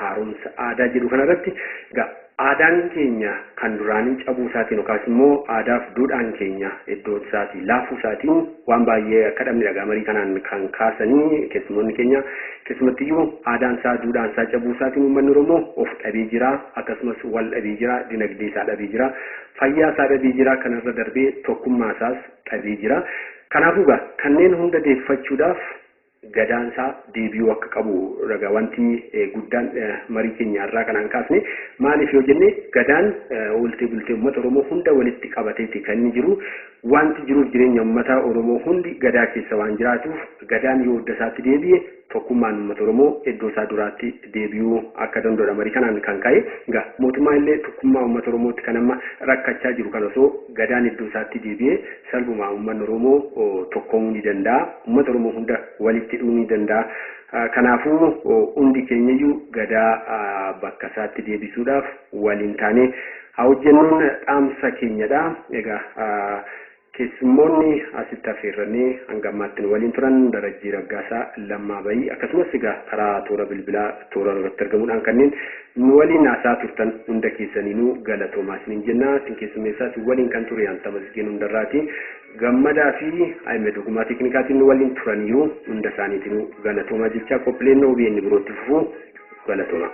haaromsa aadaa jedhu kanarratti aadaan keenya kan duraanii cabuu isaatiin yookaas immoo aadaaf duudhaan keenya iddoo isaatiin laafuu isaatiin waan baay'ee akka dhabne dhagaa marii kanaan kan kaasanii keessumoonni keenya keessumattiyyuu aadaan isaa duudhaan isaa cabuu isaatiin uummanni Oromoo of dhabee jira akkasumas wal dhabee jira dinagdee isaa dhabee jira fayyaa isaa dhabee jira kanarra darbee tokkummaa isaas dhabee jira kanaafuu kanneen hunda deeffachuudhaaf gadaan isaa deebi'uu akka qabu ragaa wanti guddaan marii keenya irraa kanaan kaasne maaliif yoo jenne gadaan waltee bultee uummata Oromoo hunda walitti qabateeti kan inni jiru wanti jiruuf jireenya uummata Oromoo hundi gadaa keessa waan jiraatuuf gadaan yoo hidda isaatti deebi'e tokkummaan uummata Oromoo iddoo isaa duraatti deebi'uu akka danda'udha marii kanaan kan ka'e mootummaa illee tokkummaa uummata Oromootti kan amma rakkachaa jiru kan osoo gadaan iddoo isaatti deebi'e salphumaa uummanni Oromoo tokkoomuu ni danda'a uummata Oromoo hunda walitti hidhuu ni danda'a kanaafuu hundi keenyayyuu gadaa bakka isaatti deebisuudhaaf waliin taane haa hojjennuun dhaamsa keenyadha egaa keessummoonni asitti affeerranii hanga ammaatti waliin turan Darajjii Raggaasaa Lammaa Bayii akkasumas egaa karaa toora bilbilaa toora irratti argamuudhaan kanneen nu waliin haasaa turtan hunda keessaniinuu galatoomaa isiniin jenna isin keessummeessaas waliin kan ture Tamasgeen Hundarraati gammadaa fi Ahmed Dhugumaa Teeknikaatiin nu waliin turaniyyuu hunda isaaniitiin galatoomaa jechaa qophiileen OBN birootti fufuu galatoomaa.